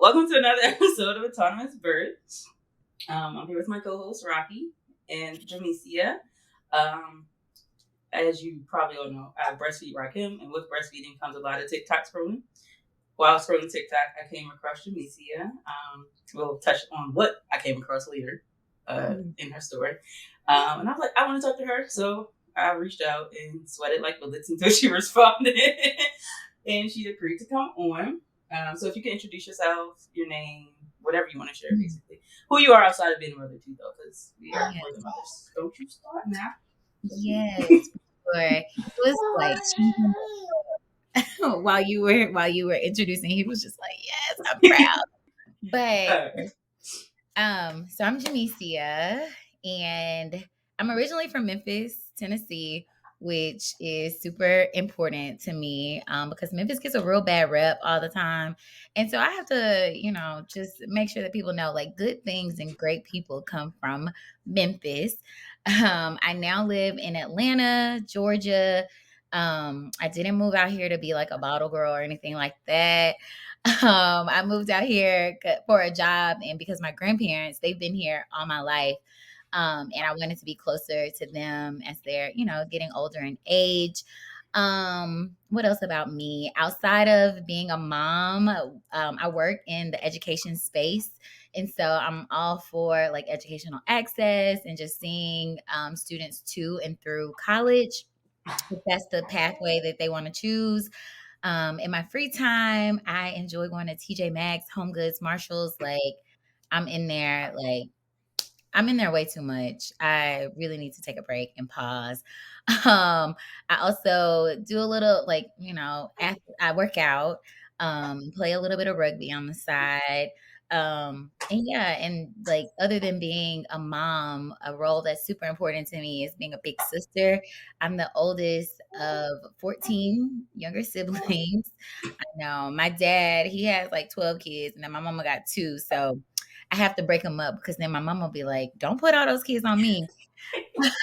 Welcome to another episode of Autonomous Birth. I'm here with my co-host Rocky and Jamesia. Um, as you probably all know, I breastfeed Rakim, and with breastfeeding comes a lot of TikTok scrolling. While I was scrolling TikTok, I came across Jamesia. We'll touch on what I came across later in her story. And I was like, I want to talk to her, so I reached out and sweated like bullets until she responded, and she agreed to come on. So if you can introduce yourself, your name, whatever you want to share, basically. Who you are outside of being a mother too, though, because we are more than mothers. Don't you start now. Yes, it was like while you were introducing, he was just like, "Yes, I'm proud." But so I'm Jamesia, and I'm originally from Memphis, Tennessee, which is super important to me because Memphis gets a real bad rep all the time. And so I have to, just make sure that people know like good things and great people come from Memphis. I now live in Atlanta, Georgia. I didn't move out here to be like a bottle girl or anything like that. I moved out here for a job, and because my grandparents, they've been here all my life. And I wanted to be closer to them as they're, getting older in age. What else about me? Outside of being a mom, I work in the education space. And so I'm all for like educational access and just seeing students to and through college, if that's the pathway that they want to choose. In my free time, I enjoy going to TJ Maxx, Home Goods, Marshalls. Like I'm in there, I'm in there way too much. I really need to take a break and pause. I also do a little I work out, play a little bit of rugby on the side. And yeah, and like other than being a mom, a role that's super important to me is being a big sister. I'm the oldest of 14 younger siblings. I know my dad, he has like 12 kids, and then my mama got two. So I have to break them up because then my mom will be like, "Don't put all those kids on me."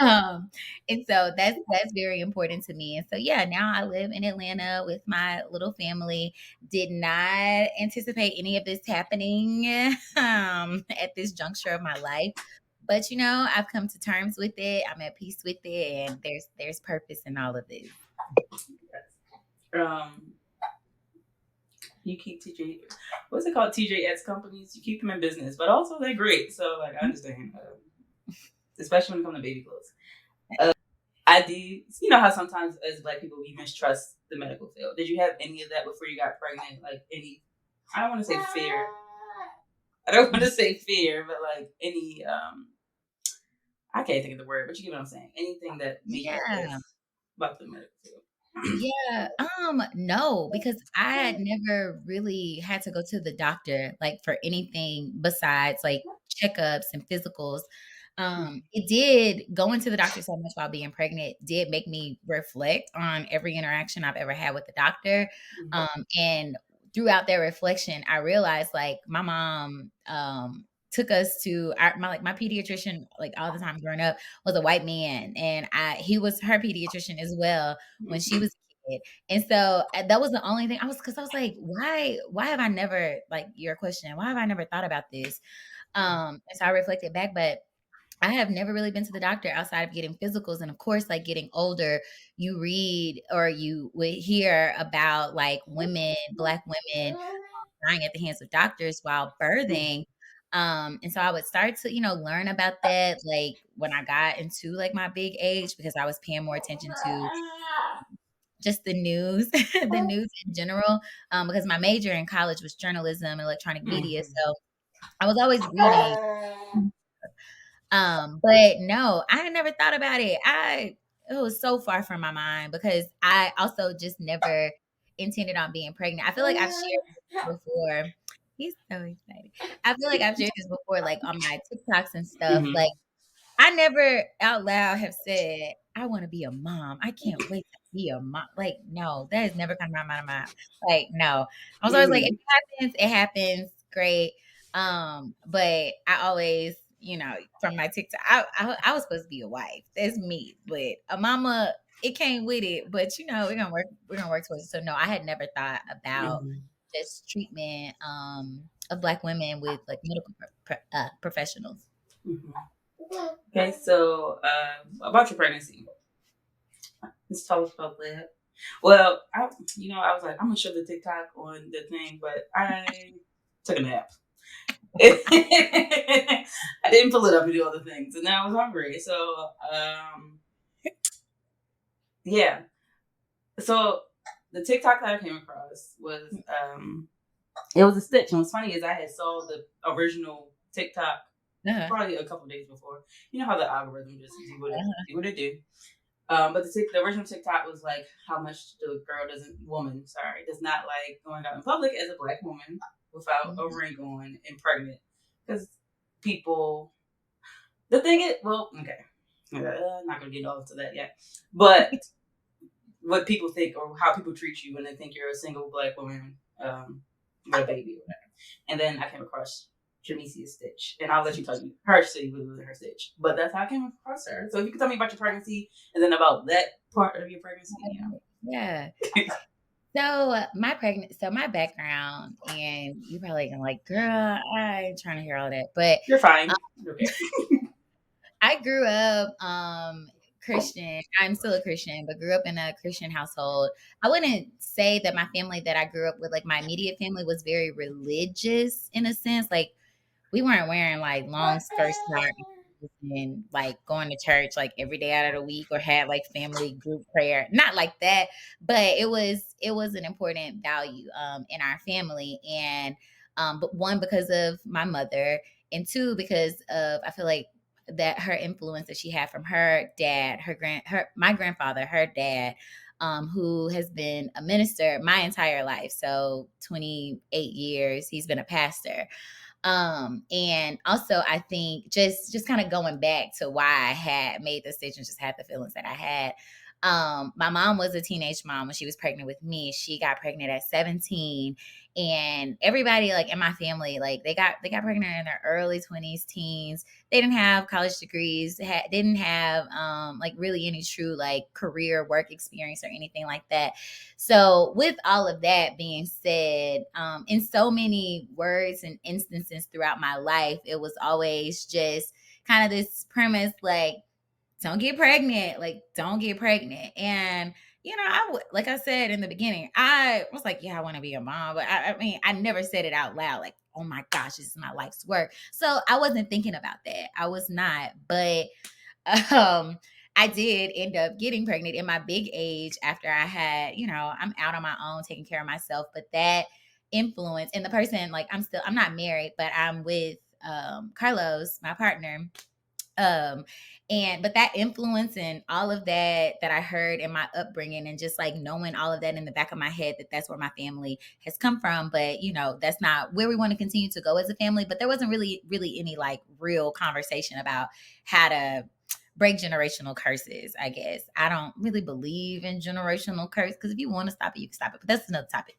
Um, and so that's very important to me. And so yeah, now I live in Atlanta with my little family. Did not anticipate any of this happening at this juncture of my life. But I've come to terms with it. I'm at peace with it, and there's purpose in all of this. You keep TJ, what's it called? TJX companies. You keep them in business, but also they're great. So like I understand, especially when it comes to baby clothes. I do. You know how sometimes as Black people we mistrust the medical field. Did you have any of that before you got pregnant? Like any? I don't want to say fear. I don't want to say fear, but like any. I can't think of the word, but you get what I'm saying. Anything that made you think about the medical field. Yeah, no, because I had never really had to go to the doctor like for anything besides like checkups and physicals. It did going to the doctor so much while being pregnant did make me reflect on every interaction I've ever had with the doctor. And throughout that reflection, I realized like my mom took us to my pediatrician like all the time growing up was a white man, and he was her pediatrician as well when she was a kid. And so that was the only thing because I was like, why have I never, like your question, why have I never thought about this? And so I reflected back, but I have never really been to the doctor outside of getting physicals. And of course, like getting older, you read or you would hear about like Black women dying at the hands of doctors while birthing. And so I would start to, learn about that like when I got into like my big age, because I was paying more attention to just the news, the news in general, because my major in college was journalism and electronic media. So I was always reading. But no, I had never thought about it. It was so far from my mind because I also just never intended on being pregnant. I feel like I've shared this before. He's so excited. I feel like I've shared this before, like on my TikToks and stuff. Like I never out loud have said, I want to be a mom. I can't wait to be a mom. Like, no, that has never come out of my mouth. Like, no. I was always like, if it happens, great. But I always, from my TikTok, I was supposed to be a wife. That's me. But a mama, it came with it. But we're gonna work towards it. So no, I had never thought about just treatment of Black women with like medical professionals. Mm-hmm. Okay, so about your pregnancy, let's talk about that. Well, I was like, I'm gonna show the TikTok on the thing, but I took a nap. I didn't pull it up and do all the things, and then I was hungry. So, yeah. So the TikTok that I came across was it was a stitch. And what's funny is I had saw the original TikTok probably a couple days before. You know how the algorithm just do what it do. But the original TikTok was like how much the girl does not like going out in public as a Black woman without a ring on and pregnant. Because people, the thing is, well, okay, I'm not going to get into that yet. But what people think or how people treat you when they think you're a single Black woman with a baby or whatever. And then I came across Jamesia's stitch. And I'll let you tell you her city was losing her stitch. But that's how I came across her. So if you could tell me about your pregnancy and then about that part of your pregnancy. Yeah. So my background, and you're probably gonna like, girl, I ain't trying to hear all that. But you're fine. Okay. I grew up Christian. I'm still a Christian, but grew up in a Christian household. I wouldn't say that my family that I grew up with, like my immediate family, was very religious in a sense. Like we weren't wearing like long skirts and like going to church like every day out of the week or had like family group prayer. Not like that, but it was an important value in our family. And but one, because of my mother, and two, because of I feel like that her influence that she had from her dad, my grandfather, her dad, who has been a minister my entire life. So 28 years, he's been a pastor. And also I think just kind of going back to why I had made the decision, just had the feelings that I had. My mom was a teenage mom when she was pregnant with me. She got pregnant at 17, and everybody like in my family, like they got pregnant in their early 20s, teens. They didn't have college degrees, didn't have like really any true like career work experience or anything like that. So with all of that being said, in so many words and instances throughout my life, it was always just kind of this premise like, don't get pregnant, like don't get pregnant. And like I said in the beginning, I was like, yeah, I want to be a mom, but I mean, I never said it out loud, like, oh my gosh, this is my life's work. So I wasn't thinking about that. I was not, but I did end up getting pregnant in my big age after I had, I'm out on my own, taking care of myself. But that influence, and the person, like, I'm not married, but I'm with Carlos, my partner. But that influence and all of that I heard in my upbringing, and just like knowing all of that in the back of my head, that's where my family has come from. But that's not where we want to continue to go as a family. But there wasn't really any like real conversation about how to break generational curses. I guess I don't really believe in generational curse, because if you want to stop it, you can stop it, but that's another topic.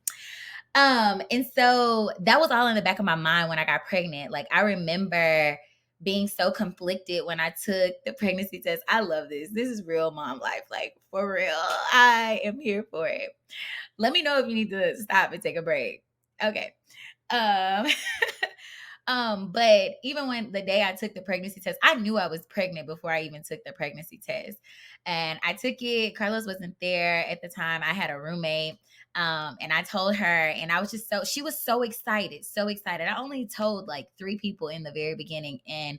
And so that was all in the back of my mind when I got pregnant. Like I remember being so conflicted when I took the pregnancy test. I love this. This is real mom life. Like for real. I am here for it. Let me know if you need to stop and take a break. Okay. But even when the day I took the pregnancy test, I knew I was pregnant before I even took the pregnancy test. And I took it. Carlos wasn't there at the time. I had a roommate. And I told her, and I was just she was so excited, so excited. I only told like 3 people in the very beginning. And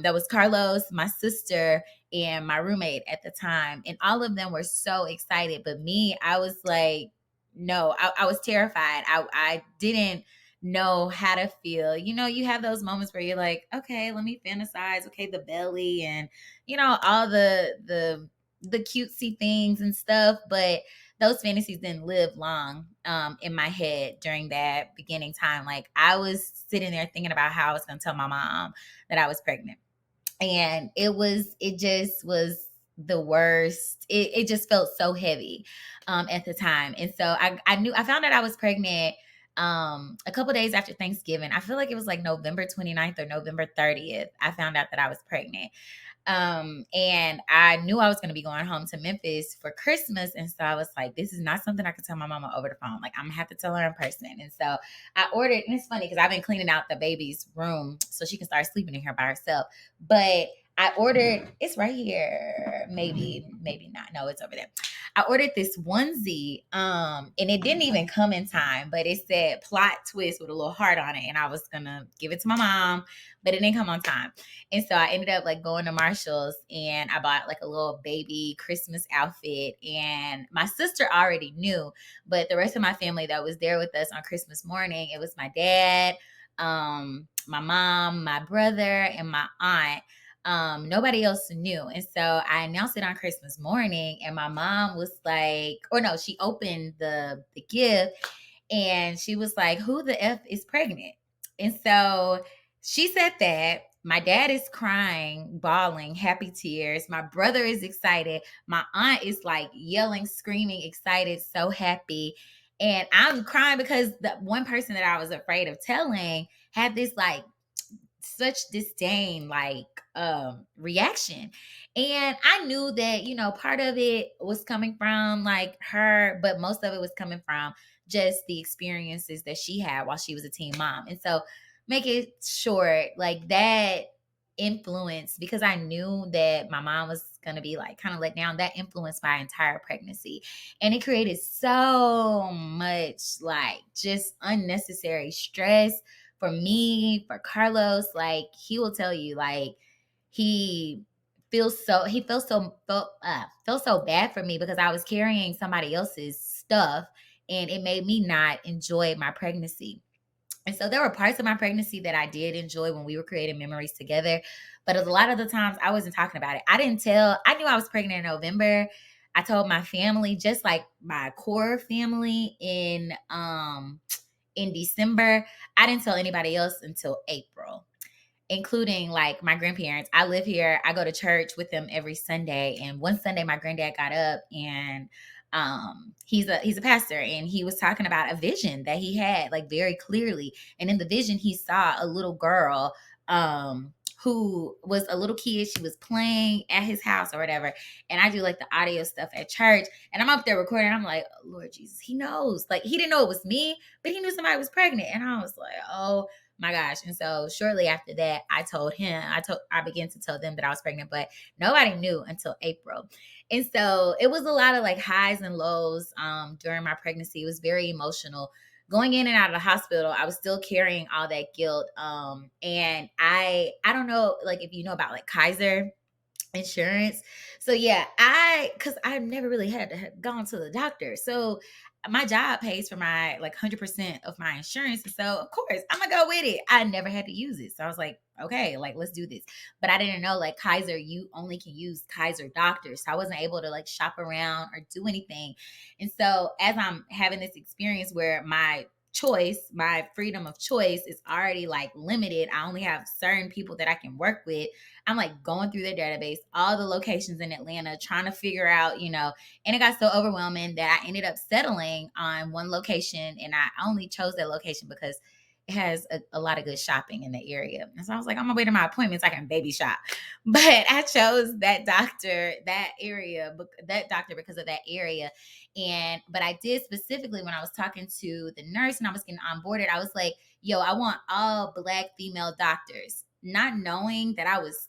that was Carlos, my sister, and my roommate at the time. And all of them were so excited. But me, I was like, no, I was terrified. I didn't know how to feel. You have those moments where you're like, okay, let me fantasize. Okay, the belly and, all the cutesy things and stuff. But those fantasies didn't live long in my head during that beginning time. Like I was sitting there thinking about how I was going to tell my mom that I was pregnant. And it just was the worst. It just felt so heavy at the time. And so I found out I was pregnant a couple days after Thanksgiving. I feel like it was like November 29th or November 30th. I found out that I was pregnant. And I knew I was going to be going home to Memphis for Christmas. And so I was like, this is not something I could tell my mama over the phone. Like, I'm going to have to tell her in person. And so I ordered, and it's funny because I've been cleaning out the baby's room so she can start sleeping in here by herself. But I ordered, it's right here. Maybe not. No, it's over there. I ordered this onesie, and it didn't even come in time, but it said plot twist with a little heart on it. And I was going to give it to my mom, but it didn't come on time. And so I ended up like going to Marshall's and I bought like a little baby Christmas outfit. And my sister already knew, but the rest of my family that was there with us on Christmas morning, it was my dad, my mom, my brother, and my aunt. Nobody else knew. And so I announced it on Christmas morning and my mom was like, or no, she opened the gift and she was like, who the F is pregnant? And so she said that. My dad is crying, bawling, happy tears. My brother is excited. My aunt is like yelling, screaming, excited, so happy. And I'm crying because the one person that I was afraid of telling had this like such disdain reaction. And I knew that, you know, part of it was coming from like her, but most of it was coming from just the experiences that she had while she was a teen mom. And so make it short, like that influence, because I knew that my mom was going to be like kind of let down, that influenced my entire pregnancy. And it created so much like just unnecessary stress for me, for Carlos. Like he will tell you, like felt so bad for me because I was carrying somebody else's stuff and it made me not enjoy my pregnancy. And so there were parts of my pregnancy that I did enjoy when we were creating memories together. But a lot of the times I wasn't talking about it. I knew I was pregnant in November. I told my family, just like my core family in December. I didn't tell anybody else until April, including like my grandparents. I live here. I go to church with them every Sunday. And one Sunday my granddad got up and he's a pastor and he was talking about a vision that he had like very clearly. And in the vision he saw a little girl who was a little kid. She was playing at his house or whatever. And I do like the audio stuff at church. And I'm up there recording. I'm like, oh, Lord Jesus, he knows. Like he didn't know it was me, but he knew somebody was pregnant. And I was like, oh my gosh. And so shortly after that, I began to tell them that I was pregnant, but nobody knew until April. And so it was a lot of like highs and lows during my pregnancy. It was very emotional. Going in and out of the hospital, I was still carrying all that guilt. And I don't know, like if you know about like Kaiser insurance. So yeah, because I never really had to have gone to the doctor. So my job pays for my like 100% of my insurance. And so of course I'm gonna go with it. I never had to use it. So I was like, okay, like let's do this. But I didn't know like Kaiser, you only can use Kaiser doctors. So I wasn't able to like shop around or do anything. And so as I'm having this experience where my freedom of choice is already like limited. I only have certain people that I can work with. I'm like going through their database, all the locations in Atlanta, trying to figure out, you know, and it got so overwhelming that I ended up settling on one location. And I only chose that location because it has a lot of good shopping in the area. And so I was like, on my way to my appointments, I can baby shop. But I chose that doctor because of that area. But I did specifically when I was talking to the nurse and I was getting onboarded, I was like, yo, I want all Black female doctors, not knowing that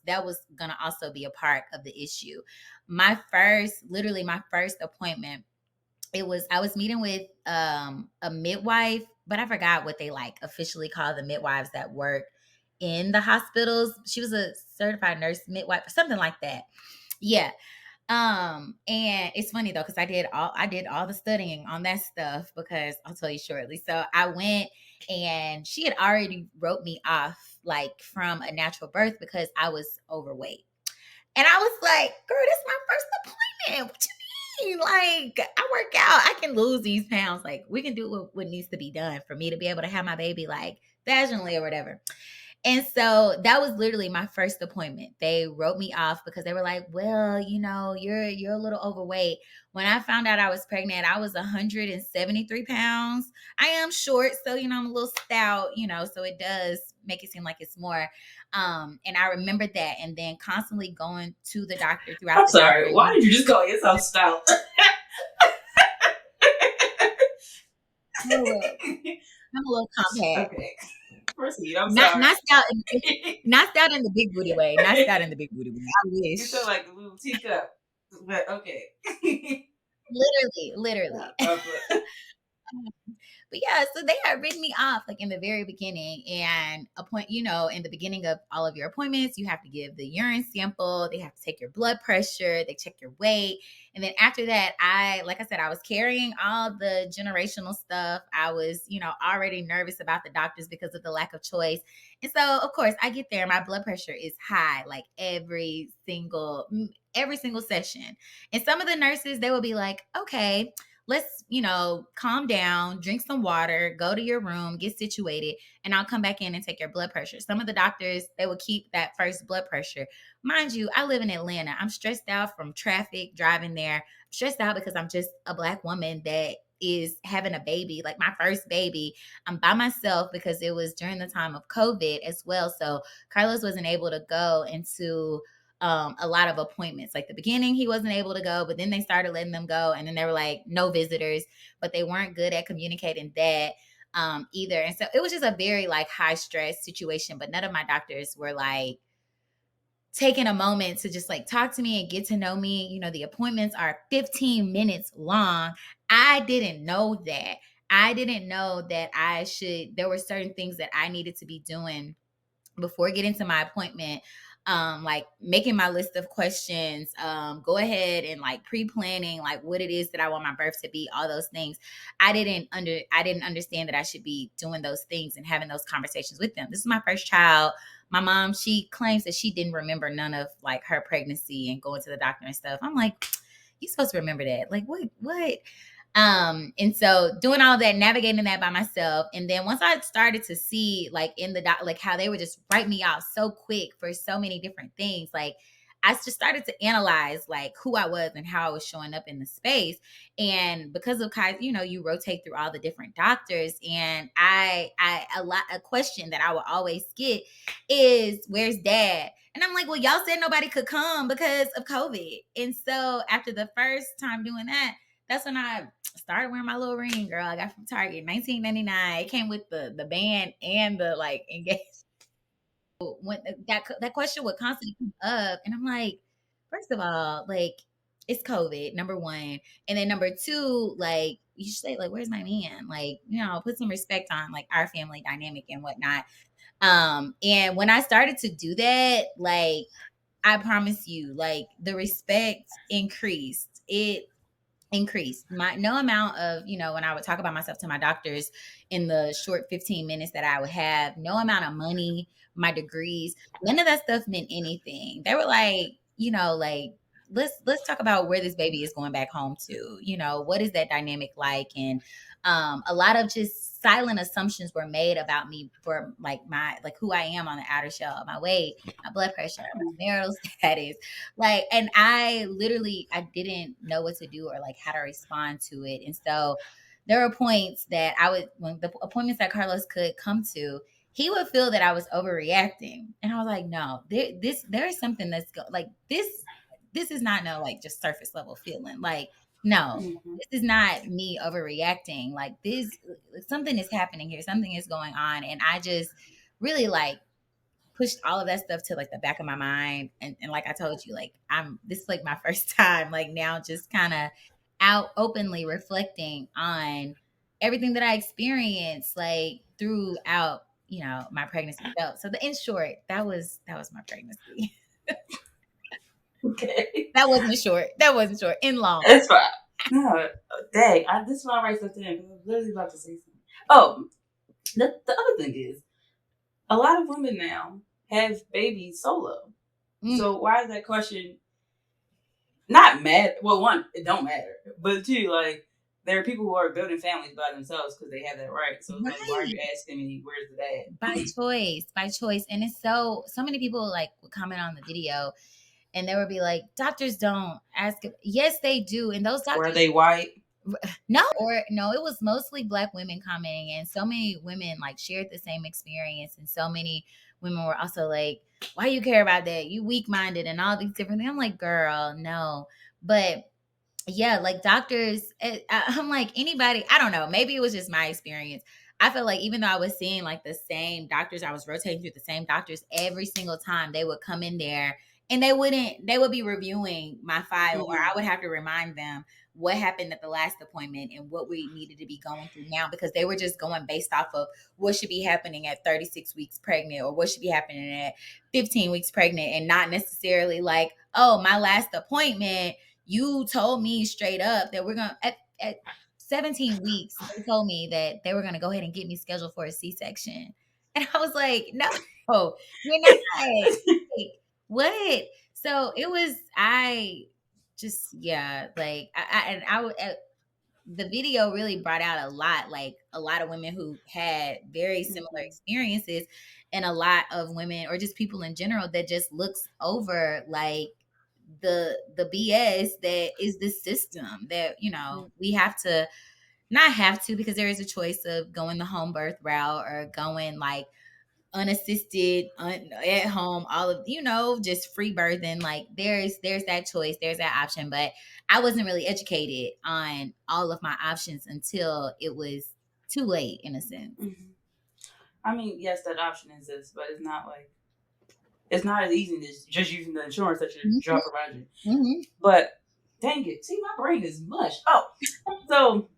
that was going to also be a part of the issue. My first appointment, I was meeting with a midwife, but I forgot what they like officially call the midwives that work in the hospitals. She was a certified nurse midwife or something like that. Yeah. And it's funny though, because I did all the studying on that stuff because I'll tell you shortly. So I went and she had already wrote me off like from a natural birth because I was overweight. And I was like, girl, this is my first appointment. What you mean? Like, I work out. I can lose these pounds. Like, we can do what needs to be done for me to be able to have my baby, like, vaginally or whatever. And so that was literally my first appointment. They wrote me off because they were like, "Well, you're a little overweight." When I found out I was pregnant, I was 173 pounds. I am short, so I'm a little stout, so it does make it seem like it's more. And I remembered that, and then constantly going to the doctor throughout I'm the doctor. sorry. Why did you just call yourself stout? I'm a little compact. Okay. Proceed. I'm Not sorry. not stout in the big booty way. Not stout in the big booty way. I wish. You sound like a little teacup. But okay. Literally. But yeah, so they had written me off like in the very beginning, and in the beginning of all of your appointments, you have to give the urine sample, they have to take your blood pressure, they check your weight. And then after that, like I said, I was carrying all the generational stuff. I was, already nervous about the doctors because of the lack of choice. And so of course I get there, my blood pressure is high, like every single session. And some of the nurses, they will be like, "Okay, let's, calm down, drink some water, go to your room, get situated, and I'll come back in and take your blood pressure." Some of the doctors, they will keep that first blood pressure. Mind you, I live in Atlanta. I'm stressed out from traffic driving there. I'm stressed out because I'm just a Black woman that is having a baby, like my first baby. I'm by myself because it was during the time of COVID as well. So Carlos wasn't able to go into a lot of appointments. Like the beginning, he wasn't able to go, but then they started letting them go. And then they were like, no visitors, but they weren't good at communicating that either. And so it was just a very like high stress situation, but none of my doctors were like taking a moment to just like talk to me and get to know me. The appointments are 15 minutes long. I didn't know that. I didn't know that there were certain things that I needed to be doing before getting to my appointment, like making my list of questions, go ahead and like pre-planning like what it is that I want my birth to be, all those things. I didn't understand that I should be doing those things and having those conversations with them. This is my first child. My mom, she claims that she didn't remember none of like her pregnancy and going to the doctor and stuff. I'm like, you supposed to remember that. Like what? And so doing all that, navigating that by myself. And then once I started to see like in the like how they would just write me out so quick for so many different things, like I just started to analyze like who I was and how I was showing up in the space. And because of Kai, you rotate through all the different doctors. And a question that I will always get is, "Where's dad?" And I'm like, "Well, y'all said nobody could come because of COVID." And so after the first time doing that, that's when I started wearing my little ring, girl. I got from Target, $19.99. It came with the band and the like engagement. When that question would constantly come up, and I'm like, first of all, like it's COVID, number one, and then number two, like you should say, like, "Where's my man?" Like, put some respect on like our family dynamic and whatnot. And when I started to do that, like I promise you, like the respect increased. It increased. No amount of, when I would talk about myself to my doctors in the short 15 minutes that I would have, no amount of money, my degrees, none of that stuff meant anything. They were like, like let's talk about where this baby is going back home to. What is that dynamic like? And a lot of just silent assumptions were made about me for like who I am on the outer shell, my weight, my blood pressure, my marital status. Like, and I didn't know what to do or like how to respond to it. And so there were points that when the appointments that Carlos could come to, he would feel that I was overreacting. And I was like, no, there is something like this is not no like just surface level feeling. Like, no, this is not me overreacting. Like something is happening here. Something is going on. And I just really like pushed all of that stuff to like the back of my mind. And like I told you, like this is like my first time, like now just kind of out openly reflecting on everything that I experienced like throughout, my pregnancy. So in short, that was my pregnancy. Okay. That wasn't short. In long. It's fine. No, dang. This is why I write something in because I was literally about to say something. Oh, the other thing is, a lot of women now have babies solo. So why is that question not matter? Well, one, it don't matter. But two, like, there are people who are building families by themselves because they have that right. So it's like, why are Right. you asking me where's the dad? By choice. And it's so many people like would comment on the video and they would be like, doctors don't ask. Yes, they do. And those Or are doctors, they white? no, it was mostly Black women commenting. And so many women like shared the same experience. And so many women were also like, why you care about that? You weak minded and all these different things. I'm like, girl, no. But yeah, like doctors, I'm like anybody, I don't know, maybe it was just my experience. I feel like even though I was seeing like the same doctors, I was rotating through the same doctors every single time they would come in there and they would be reviewing my file or I would have to remind them what happened at the last appointment and what we needed to be going through now because they were just going based off of what should be happening at 36 weeks pregnant or what should be happening at 15 weeks pregnant and not necessarily like, oh, my last appointment you told me straight up that we're gonna at 17 weeks they told me that they were gonna go ahead and get me scheduled for a C-section and I was like no you're not like what so it was I just yeah like the video really brought out a lot like a lot of women who had very similar experiences and a lot of women or just people in general that just looks over like the BS that is the system that we have to not have to because there is a choice of going the home birth route or going like unassisted at home all of just free birthing like there's that choice there's that option but I wasn't really educated on all of my options until it was too late in a sense. I mean, yes, that option exists, but it's not like it's not as easy as just using the insurance that your job provides you. Mm-hmm. But dang it, see, my brain is mush. Oh, so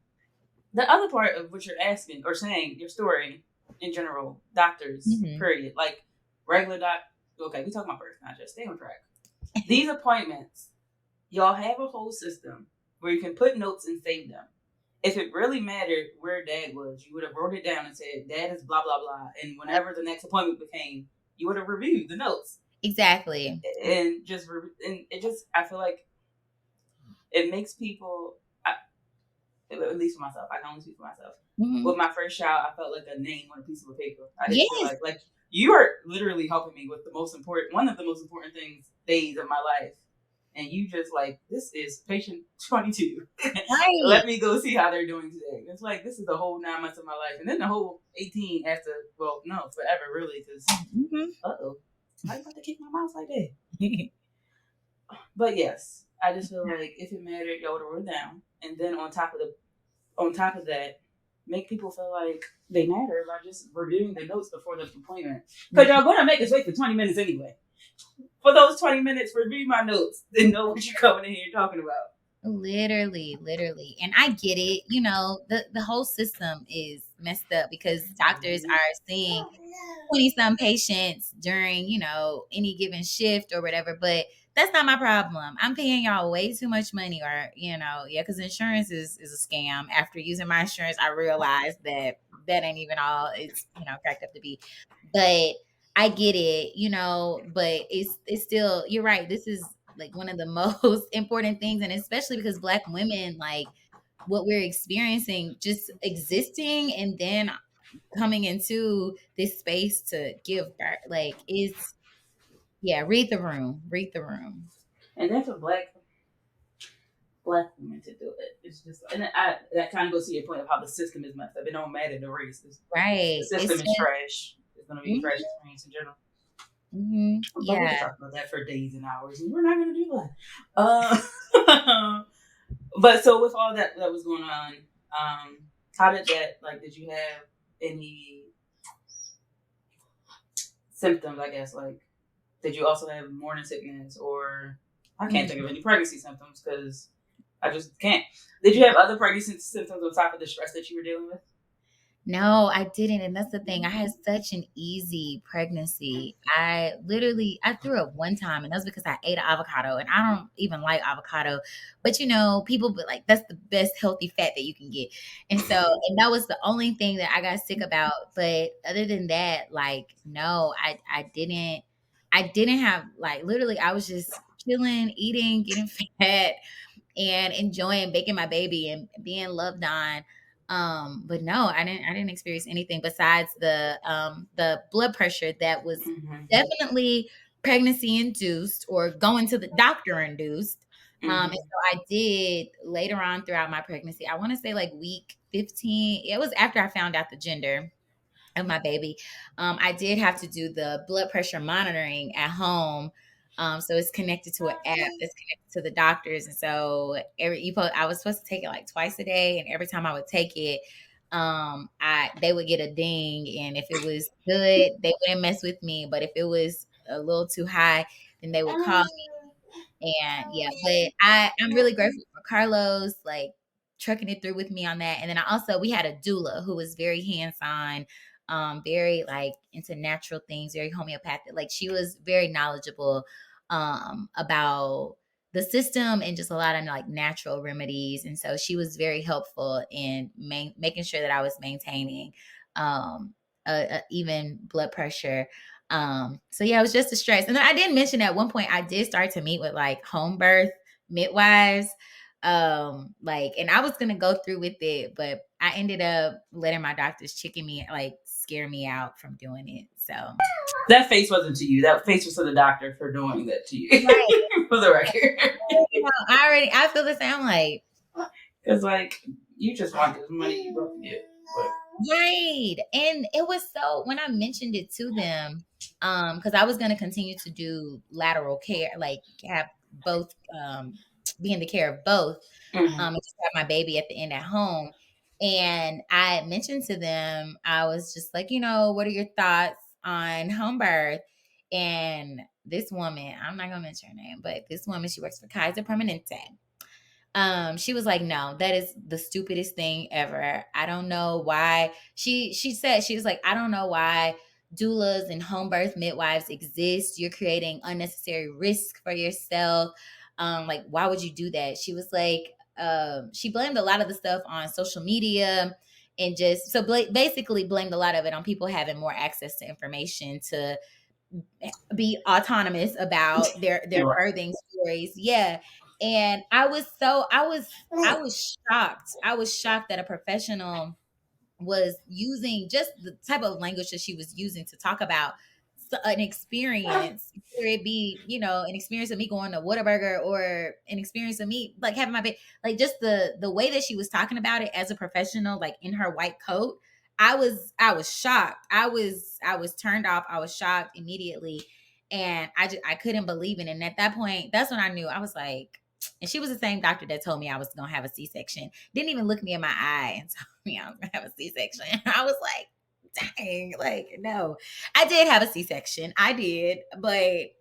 the other part of what you're asking or saying, your story in general, doctors, period, like regular doc. Okay, we talking about birth, not just stay on track. These appointments, y'all have a whole system where you can put notes and save them. If it really mattered where dad was, you would have wrote it down and said, dad is blah, blah, blah. And whenever the next appointment became, you would have reviewed the notes. Exactly. And it just, I feel like it makes people, at least for myself, I can only speak for myself. With my first child, I felt like a name on a piece of paper. I didn't feel like you are literally helping me with one of the most important days of my life. And you just like, this is patient 22. Right. Let me go see how they're doing today. It's like, this is the whole 9 months of my life. And then the whole 18 after, well, no, forever, really. Because, uh-oh, I'm about to kick my mouth like that. But yes, I just feel like if it mattered, y'all would have wrote it down. And then on top of that, make people feel like they matter by just reviewing the notes before the appointment. Because y'all going to make us wait for 20 minutes anyway. For those 20 minutes, review my notes and know what you're coming in here talking about. Literally. And I get it. The whole system is messed up because doctors are seeing 20 some patients during, any given shift or whatever. But that's not my problem. I'm paying y'all way too much money or, because insurance is a scam. After using my insurance, I realized that ain't even all it's, cracked up to be. But I get it, but it's still, you're right. This is like one of the most important things. And especially because Black women, like what we're experiencing, just existing and then coming into this space to give birth, like read the room. And then for Black women to do it, it's just, and that kind of goes to your point of how the system is messed up. It don't matter the race. Right. The system is trash. It's going to be a trash experience in general. But we can talk about that for days and hours, and we're not going to do that. But so with all that was going on, how did that, like, did you have any symptoms, I guess, like, did you also have morning sickness or, I can't think of any pregnancy symptoms because I just can't. Did you have other pregnancy symptoms on top of the stress that you were dealing with? No, I didn't. And that's the thing. I had such an easy pregnancy. I threw up one time and that was because I ate an avocado and I don't even like avocado. But people be like, that's the best healthy fat that you can get. And and that was the only thing that I got sick about. But other than that, like, no, I didn't have like literally I was just chilling, eating, getting fat. and enjoying baking my baby and being loved on. But no, I didn't experience anything besides the blood pressure that was definitely pregnancy induced or going to the doctor induced. And so I did later on throughout my pregnancy. I want to say like week 15. It was after I found out the gender of my baby. I did have to do the blood pressure monitoring at home. So it's connected to an app that's connected to the doctors. And so I was supposed to take it like twice a day. And every time I would take it, they would get a ding. And if it was good, they wouldn't mess with me. But if it was a little too high, then they would call me. And yeah, but I'm really grateful for Carlos, like trucking it through with me on that. And then we had a doula who was very hands-on, very like into natural things, very homeopathic. Like she was very knowledgeable about the system and just a lot of like natural remedies. And so she was very helpful in making sure that I was maintaining a even blood pressure. So yeah, it was just a stress. And then I did mention at one point I did start to meet with like home birth midwives. And I was gonna go through with it, but I ended up letting my doctors scare me out from doing it. So that face wasn't to you. That face was to the doctor for doing that to you. Right. For the record. I feel the same. Like, because like you just want this money you don't get. Right. And it was so when I mentioned it to them, because I was gonna continue to do lateral care, like have both be in the care of both, and just have my baby at the end at home. And I mentioned to them, I was just like, what are your thoughts on home birth? And this woman, I'm not gonna mention her name, but this woman, she works for Kaiser Permanente. She was like, no, that is the stupidest thing ever. I don't know why. She said, she was like, I don't know why doulas and home birth midwives exist. You're creating unnecessary risk for yourself. Like, why would you do that? She was like, she blamed a lot of the stuff on social media and just basically blamed a lot of it on people having more access to information to be autonomous about their birthing stories. Yeah. And I was shocked. I was shocked that a professional was using just the type of language that she was using to talk about an experience, whether it be, an experience of me going to Whataburger or an experience of me like having my baby, like just the way that she was talking about it as a professional, like in her white coat. I was shocked. I was turned off. I was shocked immediately. And I couldn't believe it. And at that point, that's when I knew. I was like, and she was the same doctor that told me I was going to have a C-section. Didn't even look me in my eye and told me I was going to have a C-section. I was like, dang, like, no. I did have a C-section. I did, but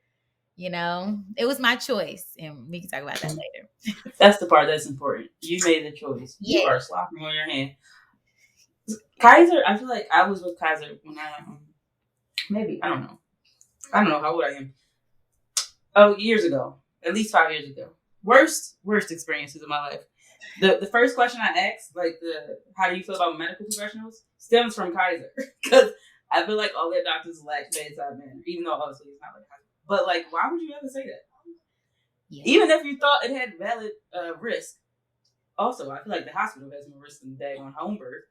it was my choice. And we can talk about that later. That's the part that's important. You made the choice. Yeah. You are slopping on your hand. Kaiser, I feel like I was with Kaiser when I, maybe, I don't know how old I am. Oh, years ago. At least 5 years ago. Worst experiences of my life. The first question I asked, like how do you feel about medical professionals, stems from Kaiser. Because I feel like all their doctors lack bedside manner, even though obviously it's not like Kaiser. But like, why would you ever say that? Yeah. Even if you thought it had valid risk. Also, I feel like the hospital has more risk than daggone home birth.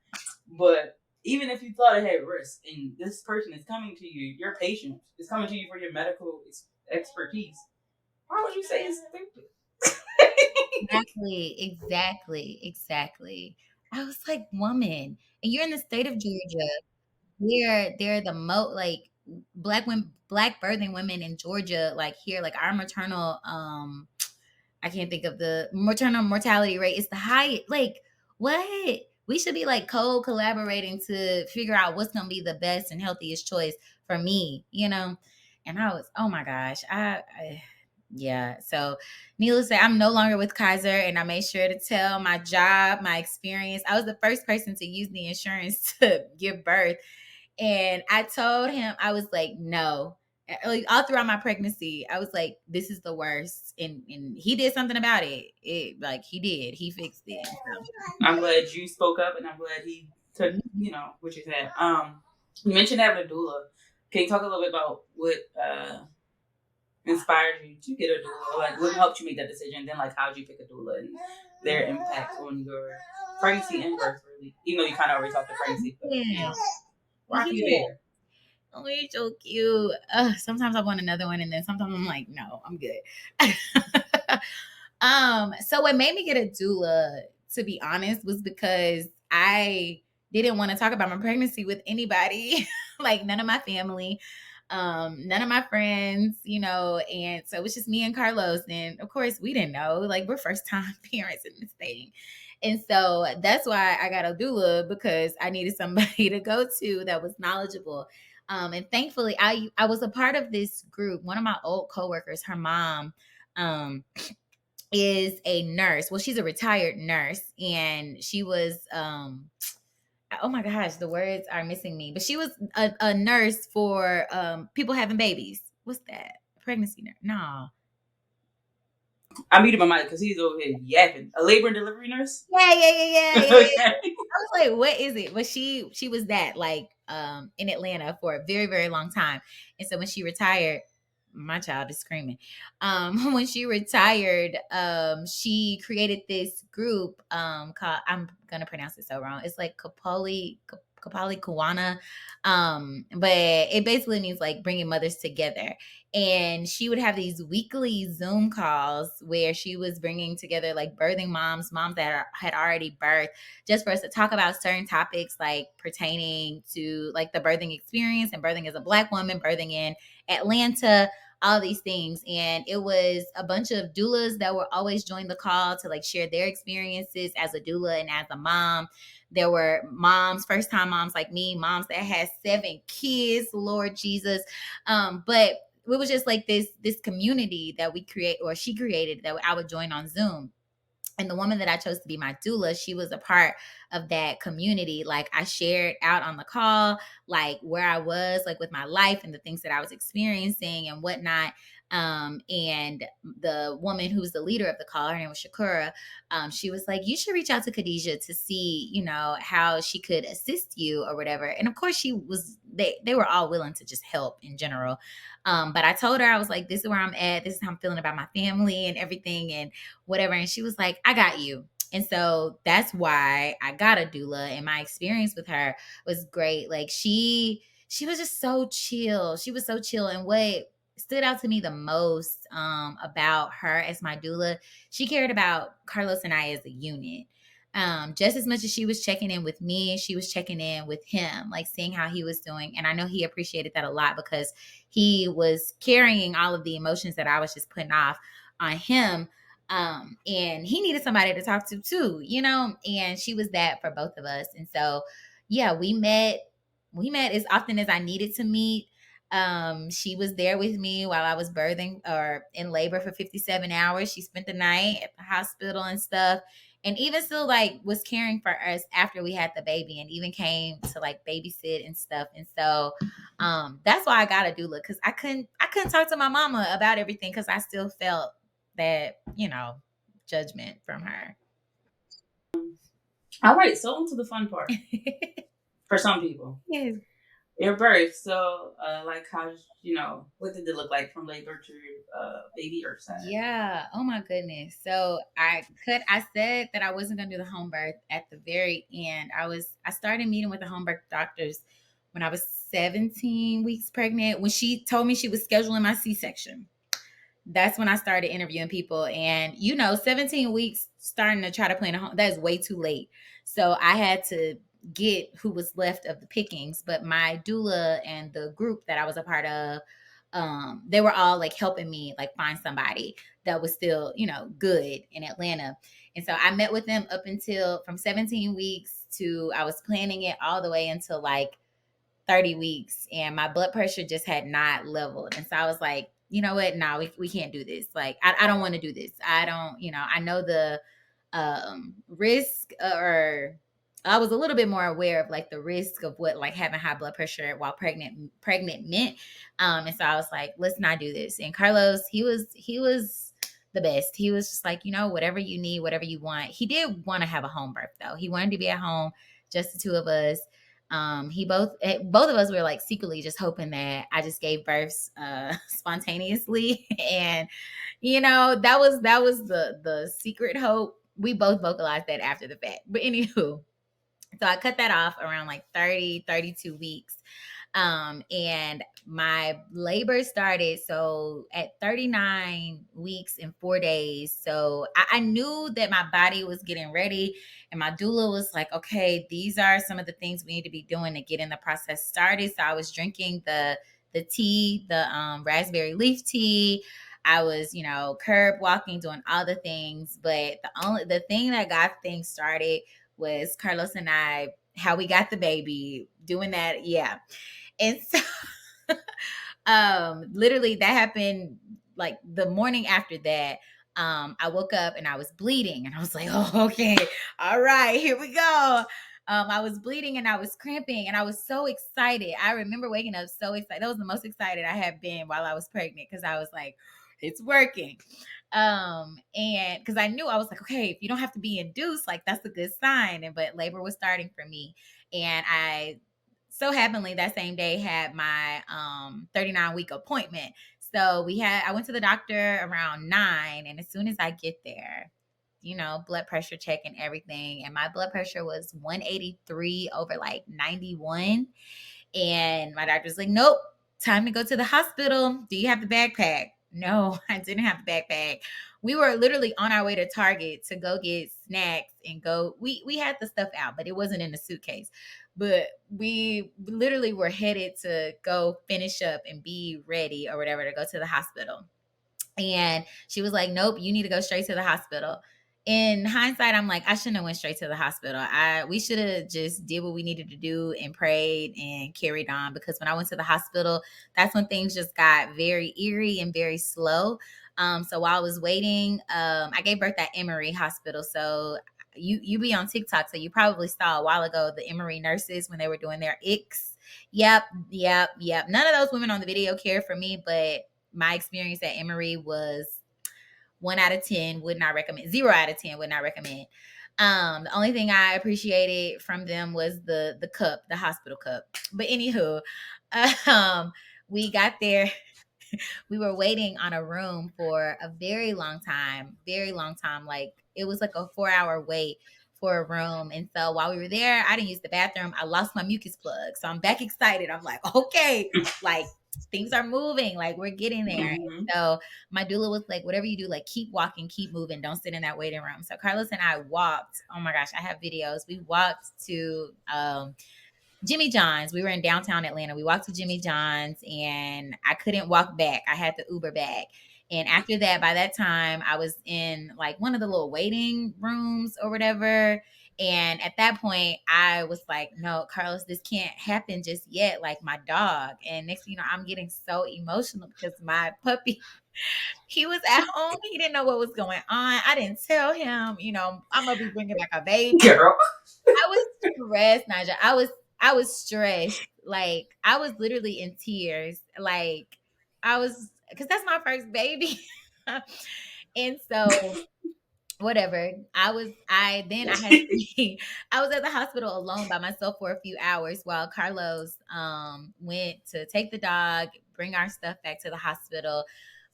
But even if you thought it had risk, and this person is coming to you, your patient is coming to you for your medical expertise, why would you say it's stupid? Exactly. I was like, woman, and you're in the state of Georgia. They're the most like black birthing women in Georgia, like here, like our maternal, I can't think of the maternal mortality rate is the highest. Like, what? We should be like collaborating to figure out what's gonna be the best and healthiest choice for me, And I was, oh my gosh, yeah. So needless to say, I'm no longer with Kaiser, and I made sure to tell my job, my experience. I was the first person to use the insurance to give birth. And I told him, I was like, no. Like all throughout my pregnancy, I was like, this is the worst. And he did something about it. He fixed it. So. I'm glad you spoke up, and I'm glad he took, what you said. You mentioned having a doula. Can you talk a little bit about inspired you to get a doula? Like, what helped you make that decision? Then, like, how did you pick a doula and their impact on your pregnancy and birth, really? Even though you kind of already talked to pregnancy, but Rocky Bear. Oh, you're so cute. Sometimes I want another one, and then sometimes I'm like, no, I'm good. So what made me get a doula, to be honest, was because I didn't want to talk about my pregnancy with anybody, like none of my family, none of my friends, and so it was just me and Carlos. And of course, we didn't know, like, we're first time parents in this thing. And so that's why I got a doula, because I needed somebody to go to that was knowledgeable. And thankfully, I was a part of this group. One of my old coworkers, her mom, is a nurse. Well, she's a retired nurse, and she was oh my gosh, the words are missing me. But she was a nurse for people having babies. What's that? Pregnancy nurse? No. I muted my mic because he's over here yapping. A labor and delivery nurse? Yeah. I was like, what is it? But she was that, like, in Atlanta for a very, very long time. And so when she retired, my child is screaming. When she retired, she created this group called, I'm gonna pronounce it so wrong. It's like Kapali Kuwana. But it basically means like bringing mothers together. And she would have these weekly Zoom calls where she was bringing together like birthing moms that had already birthed, just for us to talk about certain topics like pertaining to like the birthing experience and birthing as a Black woman, birthing in Atlanta, all these things. And it was a bunch of doulas that were always join the call to like share their experiences as a doula and as a mom. There were moms, first time moms like me, moms that had 7 kids, Lord Jesus. But it was just like this community that she created, that I would join on Zoom. And the woman that I chose to be my doula, she was a part of that community. Like, I shared out on the call, like where I was, like with my life and the things that I was experiencing and whatnot. And the woman who's the leader of the call, her name was Shakura. She was like, you should reach out to Khadijah to see, how she could assist you or whatever. And of course they were all willing to just help in general. But I told her, I was like, this is where I'm at. This is how I'm feeling about my family and everything and whatever. And she was like, I got you. And so that's why I got a doula, and my experience with her was great. Like, she was just so chill. She was so chill. And what stood out to me the most about her as my doula, she cared about Carlos and I as a unit. Just as much as she was checking in with me, she was checking in with him, like seeing how he was doing. And I know he appreciated that a lot, because he was carrying all of the emotions that I was just putting off on him. And he needed somebody to talk to too, and she was that for both of us. And so, yeah, we met as often as I needed to meet. She was there with me while I was birthing or in labor for 57 hours. She spent the night at the hospital and stuff. And even still, like, was caring for us after we had the baby, and even came to like babysit and stuff. And so that's why I got a doula, because I couldn't talk to my mama about everything, because I still felt that, judgment from her. All right, so on to the fun part. For some people. Yes. Your birth. So, like, how, what did it look like from labor to baby earthside? Yeah. Oh my goodness. So I said that I wasn't gonna do the home birth at the very end. I started meeting with the home birth doctors when I was 17 weeks pregnant, when she told me she was scheduling my C-section. That's when I started interviewing people. And 17 weeks starting to try to plan a home, that is way too late. So I had to get who was left of the pickings. But my doula and the group that I was a part of, they were all like helping me like find somebody that was still, good in Atlanta. And so I met with them up until from 17 weeks to, I was planning it all the way until like 30 weeks, and my blood pressure just had not leveled. And so I was like, you know what? No, we can't do this. Like, I don't want to do this. I don't, I know the risk, or I was a little bit more aware of like the risk of what like having high blood pressure while pregnant meant. And so I was like, let's not do this. And Carlos, he was the best. He was just like, whatever you need, whatever you want. He did want to have a home birth though. He wanted to be at home, just the two of us. Both of us were like secretly just hoping that I just gave birth spontaneously, and that was the secret hope. We both vocalized that after the fact, but anywho, so I cut that off around like 30, 32 weeks. And my labor started so at 39 weeks and 4 days. So I knew that my body was getting ready, and my doula was like, okay, these are some of the things we need to be doing to get in the process started. So I was drinking the tea, the raspberry leaf tea. I was, curb walking, doing all the things. But the thing that got things started was Carlos and I, how we got the baby, doing that. Yeah. And so literally that happened like the morning after that. I woke up and I was bleeding, and I was like, oh, okay, all right, here we go. I was bleeding and I was cramping, and I was so excited. I remember waking up so excited. That was the most excited I had been while I was pregnant, because I was like, it's working. And because I knew, I was like, okay, if you don't have to be induced, like that's a good sign. But labor was starting for me, and I so happenly that same day had my 39-week appointment. So I went to the doctor around 9, and as soon as I get there, blood pressure check and everything, and my blood pressure was 183 over like 91. And my doctor's like, nope, time to go to the hospital. Do you have the backpack? No, I didn't have the backpack. We were literally on our way to Target to go get snacks and go. We had the stuff out, but it wasn't in the suitcase. But we literally were headed to go finish up and be ready or whatever to go to the hospital. And she was like, nope, you need to go straight to the hospital. In hindsight, I'm like, I shouldn't have went straight to the hospital. We should have just did what we needed to do and prayed and carried on, because when I went to the hospital, that's when things just got very eerie and very slow. So while I was waiting, I gave birth at Emory Hospital. So you be on TikTok, so you probably saw a while ago the Emory nurses when they were doing their icks. Yep. None of those women on the video cared for me, but my experience at Emory was 1 out of 10 would not recommend. 0 out of 10 would not recommend. The only thing I appreciated from them was the cup, the hospital cup. But anywho, we got there. We were waiting on a room for a very long time, very long time. Like it was like a 4-hour wait for a room. And so while we were there, I didn't use the bathroom. I lost my mucus plug. So I'm back excited. I'm like, okay, like things are moving, like we're getting there. Mm-hmm. And so my doula was like, whatever you do, like keep walking, keep moving, don't sit in that waiting room. So Carlos and I walked. Oh my gosh, I have videos. We walked to Jimmy John's. We were in downtown Atlanta. We walked to Jimmy John's, and I couldn't walk back. I had to Uber back. And after that, by that time, I was in like one of the little waiting rooms or whatever. And at that point, I was like, no, Carlos, this can't happen just yet. Like my dog. And next thing you know, I'm getting so emotional because my puppy, he was at home. He didn't know what was going on. I didn't tell him, I'm going to be bringing back a baby. Girl. I was stressed, Naja. I was stressed. Like I was literally in tears. Like because that's my first baby. And so whatever. I had to be, I was at the hospital alone by myself for a few hours while Carlos went to take the dog, bring our stuff back to the hospital.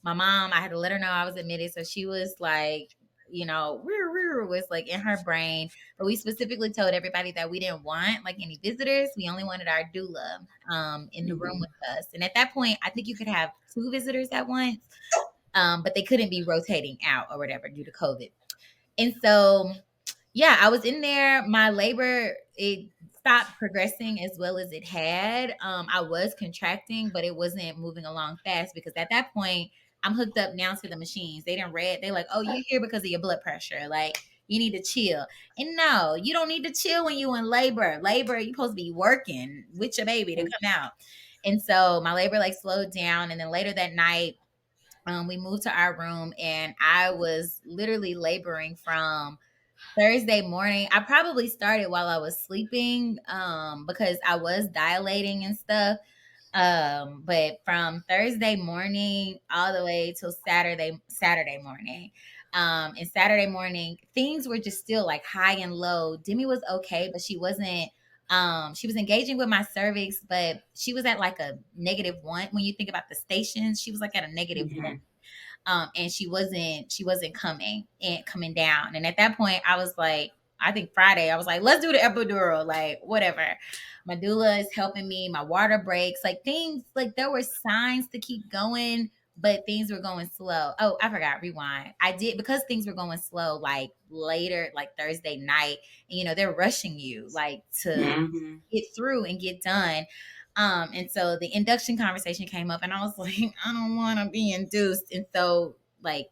My mom, I had to let her know I was admitted, so she was like, was like in her brain. But we specifically told everybody that we didn't want like any visitors. We only wanted our doula in the room with us. And at that point, I think you could have 2 visitors at once, but they couldn't be rotating out or whatever due to COVID. And so, yeah, I was in there. My labor, it stopped progressing as well as it had. I was contracting, but it wasn't moving along fast because at that point, I'm hooked up now to the machines. They didn't read. They're like, oh, you're here because of your blood pressure. Like, you need to chill. And no, you don't need to chill when you're in labor. Labor, you're supposed to be working with your baby to come out. And so my labor like slowed down. And then later that night, we moved to our room, and I was literally laboring from Thursday morning. I probably started while I was sleeping because I was dilating and stuff. But from Thursday morning all the way till Saturday morning. And Saturday morning, things were just still like high and low. Demi was okay, but she wasn't She was engaging with my cervix, but she was at like a -1. When you think about the stations, she was like at a -1. Mm-hmm. And she wasn't coming down. And at that point, I was like, I think Friday, I was like, let's do the epidural, like whatever. My doula is helping me. My water breaks, like things, like there were signs to keep going, but things were going slow. Oh, I forgot. Rewind. I did, because things were going slow, like later, like Thursday night. And they're rushing you like to Mm-hmm. get through and get done. And so the induction conversation came up, and I was like, I don't want to be induced. And so, like,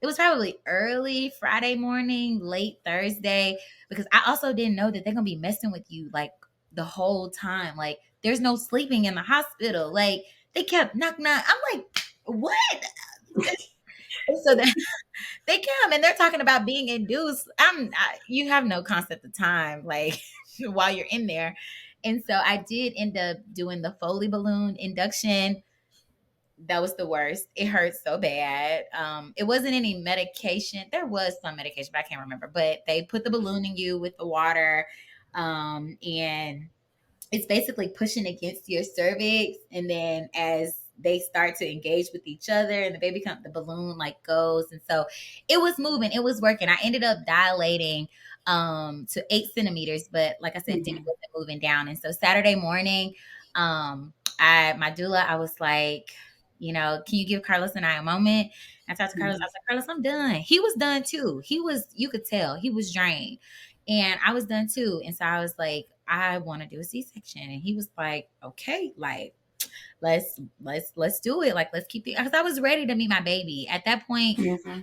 it was probably early Friday morning, late Thursday, because I also didn't know that they're going to be messing with you like the whole time. Like, there's no sleeping in the hospital. Like, they kept knock knock. I'm like, what? And so they come and they're talking about being induced. You have no concept of time, like while you're in there. And so I did end up doing the Foley balloon induction. That was the worst. It hurt so bad. It wasn't any medication. There was some medication, but I can't remember. But they put the balloon in you with the water, and it's basically pushing against your cervix, and then as they start to engage with each other and the baby the balloon like goes. And so it was moving, it was working. I ended up dilating to 8 centimeters, but like I said, it Mm-hmm. wasn't moving down. And so Saturday morning, my doula, I was like, can you give Carlos and I a moment? I talked to Carlos. I was like, Carlos, I'm done. He was done too. You could tell he was drained. And I was done too. And so I was like, I want to do a C-section. And he was like, okay, like let's do it. Like, let's keep it, because I was ready to meet my baby. At that point, Mm-hmm.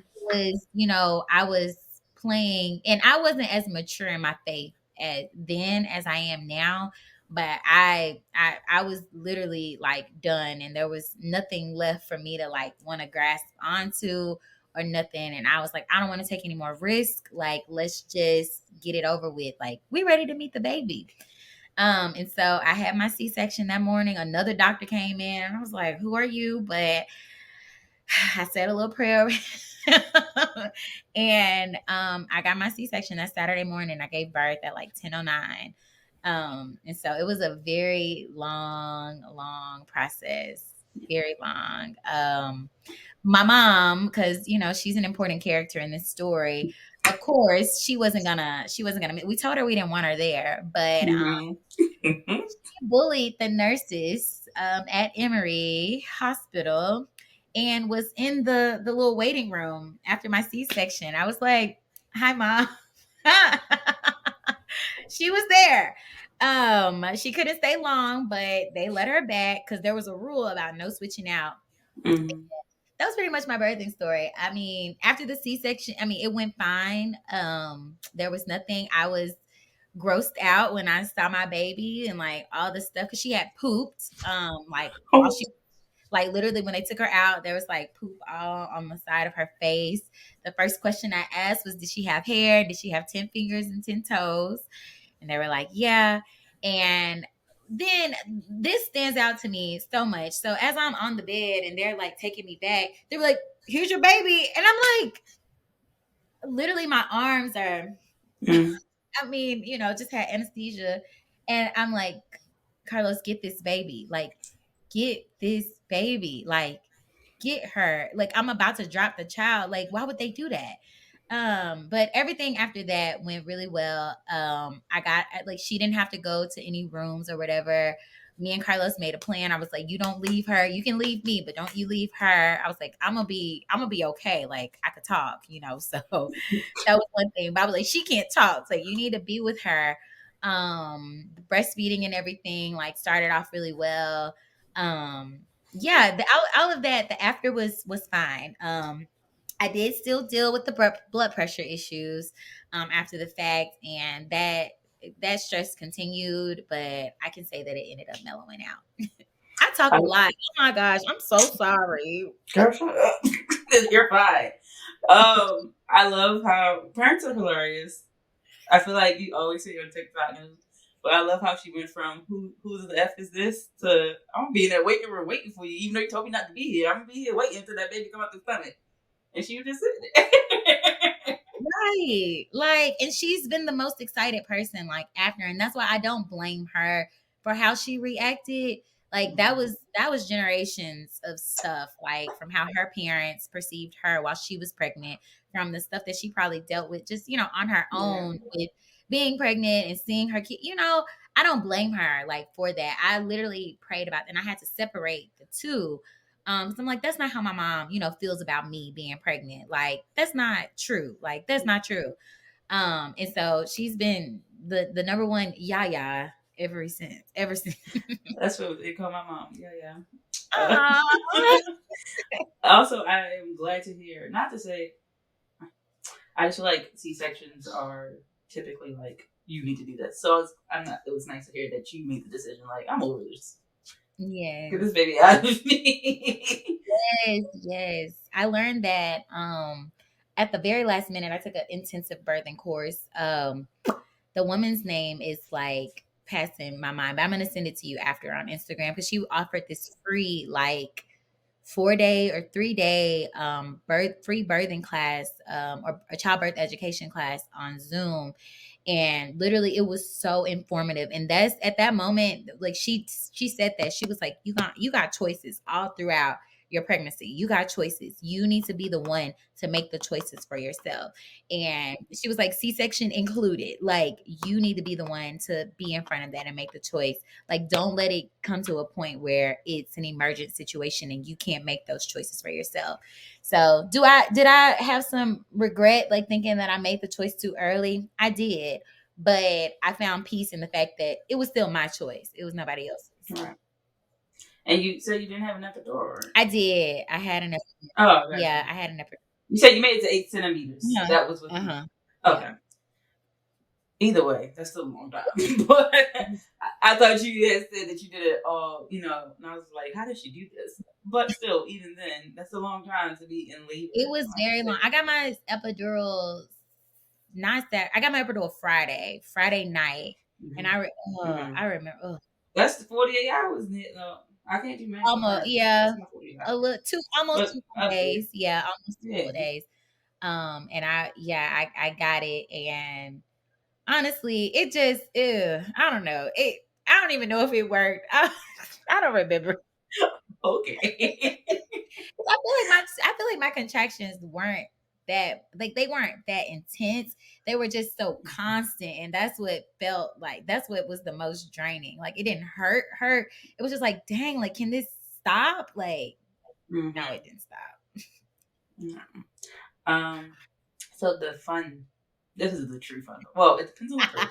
I was playing, and I wasn't as mature in my faith then as I am now. But I was literally like done, and there was nothing left for me to like want to grasp onto or nothing. And I was like, I don't want to take any more risk. Like, let's just get it over with. Like, we ready to meet the baby. And so I had my C-section that morning. Another doctor came in, and I was like, who are you? But I said a little prayer. And I got my C-section that Saturday morning. I gave birth at like 10:09. And so it was a very long process. Very long. My mom, because she's an important character in this story. Of course, she wasn't gonna. We told her we didn't want her there, but Mm-hmm. Mm-hmm. she bullied the nurses at Emory Hospital, and was in the little waiting room after my C-section. I was like, "Hi, mom." She was there. She couldn't stay long, but they let her back because there was a rule about no switching out. Mm-hmm. That was pretty much my birthing story. I mean, after the C-section, I mean, it went fine. There was nothing. I was grossed out when I saw my baby and like all this stuff, because she had pooped. Like while Oh. she, like literally when they took her out, there was like poop all on the side of her face. The first question I asked was, did she have hair? Did she have 10 fingers and 10 toes? And they were like, yeah. And then this stands out to me so much. So as I'm on the bed and they're like taking me back, they were like, here's your baby. And I'm like, literally my arms are, Mm-hmm. I mean, just had anesthesia. And I'm like, Carlos, get this baby. Like, get this baby. Like, get her. Like, I'm about to drop the child. Like, why would they do that? But everything after that went really well. I got, like, she didn't have to go to any rooms or whatever. Me and Carlos made a plan. I was like, you don't leave her. You can leave me, but don't you leave her. I was like, I'm gonna be okay. Like, I could talk, so that was one thing. But I was like, she can't talk. So you need to be with her. Breastfeeding and everything like started off really well. Yeah, all of that. The after was fine. I did still deal with the blood pressure issues after the fact, and that stress continued. But I can say that it ended up mellowing out. I talk I, a lot. Oh my gosh, I'm so sorry. girl, shut up. You're fine. I love how parents are hilarious. I feel like you always see her on TikTok news, but I love how she went from who the F is this to I'm gonna be in that waiting room waiting for you, even though you told me not to be here. I'm gonna be here waiting until that baby come out the stomach. And she was just sitting there. Right. Like, and she's been the most excited person, like, after. And that's why I don't blame her for how she reacted. Like, that was generations of stuff, like from how her parents perceived her while she was pregnant, from the stuff that she probably dealt with just, on her Yeah. own with being pregnant and seeing her kid. I don't blame her like for that. I literally prayed about it, and I had to separate the two. So I'm like, that's not how my mom, feels about me being pregnant. Like, that's not true. Like, that's not true. And so she's been the number one yaya ever since. Ever since. That's what they call my mom. Yeah, yeah. Aww. Also, I am glad to hear. Not to say, I just feel like C sections are typically like you need to do this. So I'm not. It was nice to hear that you made the decision. Like I'm over this. Get Yes. this baby out of me. Yes. Yes. I learned that at the very last minute. I took an intensive birthing course. The woman's name is like passing my mind, but I'm gonna send it to you after on Instagram, because she offered this free like 4 day or 3 day free birthing class, or a childbirth education class on Zoom. And literally it was so informative. And that's at that moment, like she said that she was like, you got choices all throughout your pregnancy. You got choices. You need to be the one to make the choices for yourself. And she was like, C-section included. Like, you need to be the one to be in front of that and make the choice. Like, don't let it come to a point where it's an emergent situation and you can't make those choices for yourself. So, did I have some regret, like thinking that I made the choice too early? I did, but I found peace in the fact that it was still my choice. It was nobody else's. Right. And you said you didn't have an epidural. I did. I had an epidural. Oh, gotcha. Yeah, I had an epidural. You said you made it to 8 centimeters. Uh-huh. That was what. Uh-huh. Okay. Yeah. Either way, that's still a long time. But I thought you had said that you did it all, and I was like, how did she do this? But still, even then, that's a long time to be in labor. It was very long. I got my epidural not that I got my epidural Friday night, and Mm-hmm. Mm-hmm. I remember That's the 48 hours. I can't do math on almost, that. yeah, That's not 48 a hours. little almost But 2 full up there. days, yeah, almost 2 Yeah. full days. And I got it, and honestly, it just, I don't know, I don't even know if it worked. I don't remember. Okay. I feel like my contractions weren't that, like, they weren't that intense. They were just so constant, and that's what was the most draining. Like, it didn't hurt. It was just like, dang, like, can this stop? Like, no, Mm-hmm. it didn't stop. Yeah. So the fun. This is the true fun. Well, it depends on the person.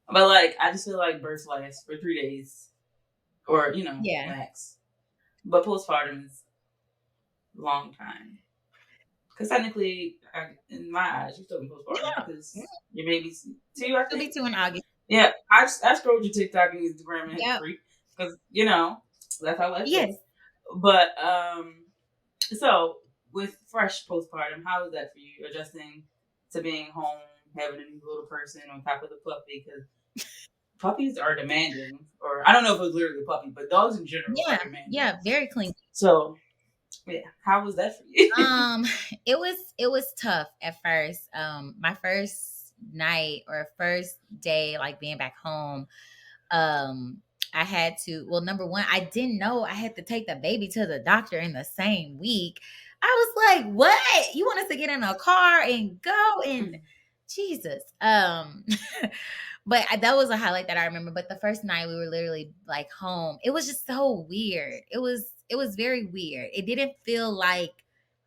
But like, I just feel like birth lasts for 3 days, or Yeah. max. But postpartum is a long time. Because technically, in my eyes, you're still in postpartum Yeah. because your baby's 2, I It'll be think. 2 in August. Yeah, I scrolled your TikTok and Instagram and hit the Yep. free because that's how life Yes. goes. But so with fresh postpartum, how was that for you? Adjusting to being home, having a new little person on top of the puppy, because puppies are demanding. Or I don't know if it was literally a puppy, but dogs in general are Yeah. demanding. Yeah. Very clean. So yeah, how was that for you? Um, it was tough at first. My first night or first day, like being back home, um, I had to, well, number one, I didn't know I had to take the baby to the doctor in the same week. I was like, what? You want us to get in a car and go? And Jesus. But that was a highlight that I remember. But the first night we were literally like home. It was just so weird. It was very weird. It didn't feel like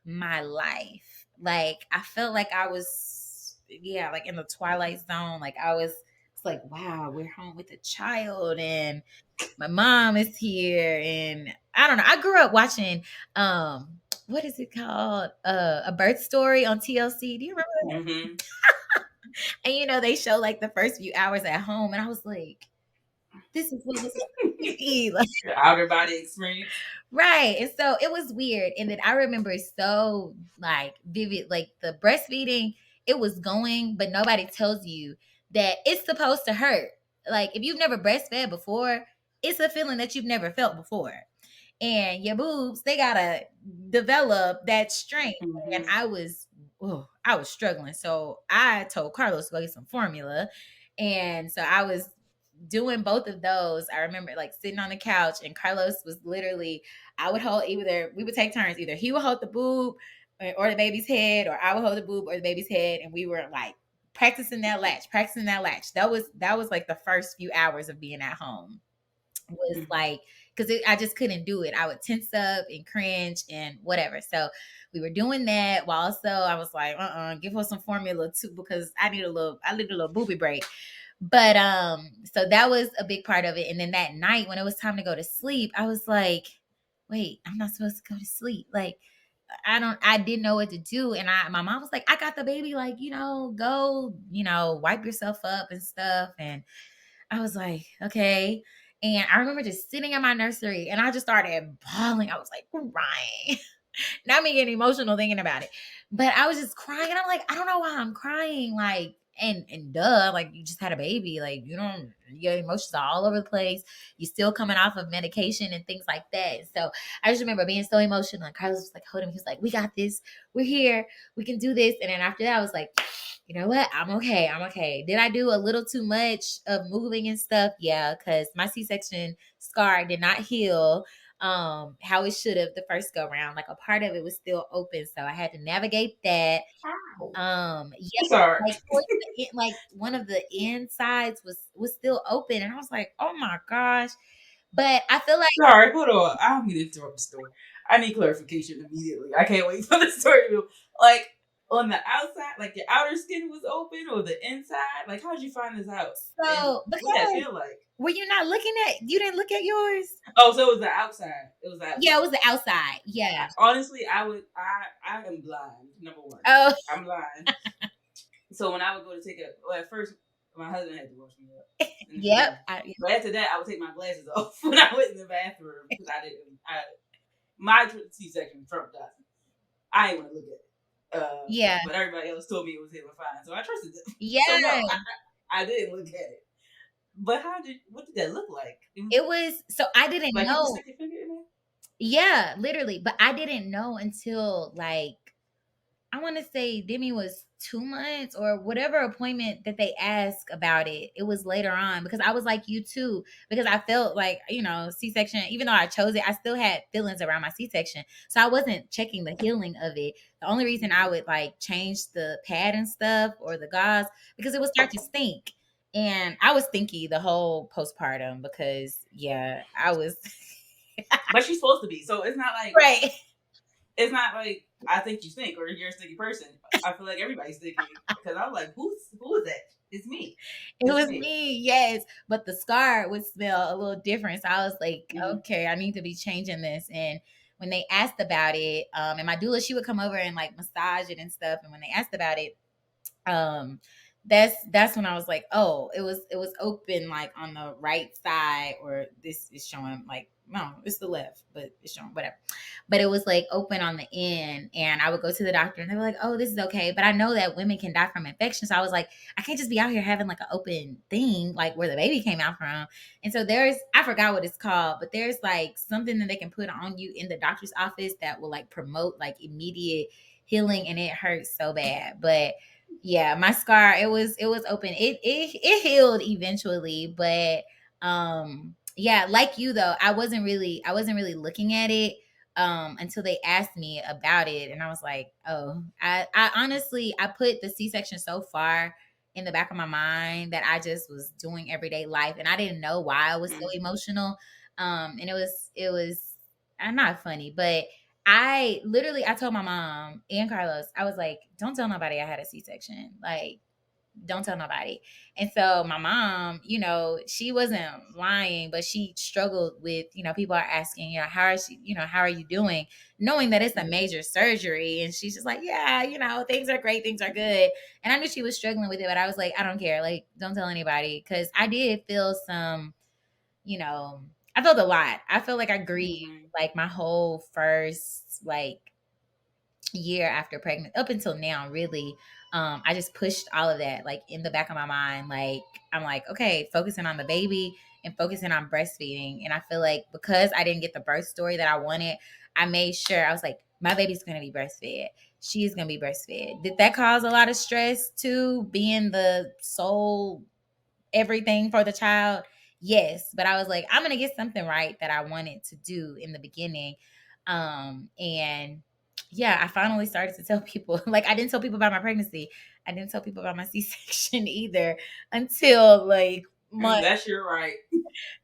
my life. Like, I felt like I was, yeah, like in the twilight zone. Like, it's like, wow, we're home with a child, and my mom is here, and I don't know. I grew up watching what is it called? A Birth Story on TLC. Do you remember that? Mm-hmm. And they show like the first few hours at home, and I was like, this is what it's supposed to be. Like, Your outer body experience. right. And so it was weird. And then I remember it so like vivid, like the breastfeeding, it was going, but nobody tells you that it's supposed to hurt. Like, if you've never breastfed before, it's a feeling that you've never felt before. And your boobs, they gotta develop that strength. And Mm-hmm. I was I was struggling. So I told Carlos to go get some formula. And so I was doing both of those. I remember like sitting on the couch and Carlos was literally, I would hold either, we would take turns. Either he would hold the boob or the baby's head, or I would hold the boob or the baby's head. And we were like practicing that latch. That was like the first few hours of being at home. Was like, because I just couldn't do it. I would tense up and cringe and whatever. So we were doing that while also I was like, give her some formula too, because I need a little booby break. But so that was a big part of it. And then that night when it was time to go to sleep, I was like, wait, I'm not supposed to go to sleep. Like I didn't know what to do. And my mom was like, I got the baby, like, go, wipe yourself up and stuff. And I was like, okay. And I remember just sitting in my nursery and I just started bawling. I was like crying. Now me getting emotional thinking about it. But I was just crying and I'm like, I don't know why I'm crying. Like, and duh, like you just had a baby. Like your emotions are all over the place. You're still coming off of medication and things like that. So I just remember being so emotional. And Carlos was like holding me. He was like, we got this. We're here. We can do this. And then after that, I was like, you know what? I'm okay. I'm okay. Did I do a little too much of moving and stuff? Yeah, because my C-section scar did not heal how it should have the first go round. Like a part of it was still open. So I had to navigate that. Yeah, Sorry. like like one of the insides was still open. And I was like, oh my gosh. But I feel like Sorry, hold on. I don't mean to interrupt the story. I need clarification immediately. I can't wait for the story to like on the outside, like your outer skin was open or the inside? Like how'd you find this out? And so what did that because feel like? were you not looking at you didn't look at yours? Oh, so it was the outside. It was the outside. Yeah, it was the outside. Yeah. Honestly, I am blind, number one. Oh. I'm blind. So when I would go to take at first my husband had to wash me up. Yep. But after that, I would take my glasses off when I went in the bathroom because my C-section trumped out. I ain't want to look at it. Yeah. But everybody else told me it was healing fine, so I trusted them. Yeah. So no, I didn't look at it. But what did that look like? It was, so I didn't like know. You stick your finger in there? Yeah, literally. But I didn't know until like, I want to say Demi was 2 months or whatever appointment that they asked about it. It was later on because I was like you too, because I felt like, C-section, even though I chose it, I still had feelings around my C-section. So I wasn't checking the healing of it. The only reason I would like change the pad and stuff or the gauze because it would start to stink. And I was stinky the whole postpartum because I was. But she's supposed to be. So it's not like. Right. It's not like I think you stink or you're a stinky person. I feel like everybody's stinky because I was like, who is that? It's me. It was me, yes. But the scar would smell a little different. So I was like, okay, I need to be changing this. And when they asked about it, and my doula, she would come over and like massage it and stuff. And when they asked about it, that's when I was like, oh, it was open like on the right side, or this is showing like, no, it's the left, but it's showing whatever. But it was like open on the end, and I would go to the doctor and they were like, oh, this is okay. But I know that women can die from infection. So I was like, I can't just be out here having like an open thing, like where the baby came out from. And so I forgot what it's called, but there's like something that they can put on you in the doctor's office that will like promote like immediate healing, and it hurts so bad. But yeah, my scar, it was open. It healed eventually, but yeah, like you though, I wasn't really looking at it until they asked me about it, and I was like, oh, I honestly, I put the C-section so far in the back of my mind that I just was doing everyday life, and I didn't know why I was so emotional. And it was not funny, but I told my mom and Carlos, I was like, don't tell nobody I had a C-section. Like, don't tell nobody. And so my mom, she wasn't lying, but she struggled with, people are asking, how are you doing? Knowing that it's a major surgery. And she's just like, yeah, things are great. Things are good. And I knew she was struggling with it, but I was like, I don't care. Like, don't tell anybody. Cause I did feel some, I felt a lot. I felt like I grieved like my whole first like year after pregnant up until now, really. I just pushed all of that like in the back of my mind. Like, I'm like, okay, focusing on the baby and focusing on breastfeeding. And I feel like because I didn't get the birth story that I wanted, I made sure I was like, my baby's going to be breastfed. she is going to be breastfed. Did that cause a lot of stress too, being the sole everything for the child? Yes, but I was like, I'm gonna get something right that I wanted to do in the beginning. And yeah, I finally started to tell people. Like, I didn't tell people about my pregnancy. I didn't tell people about my C-section either until like That's your right.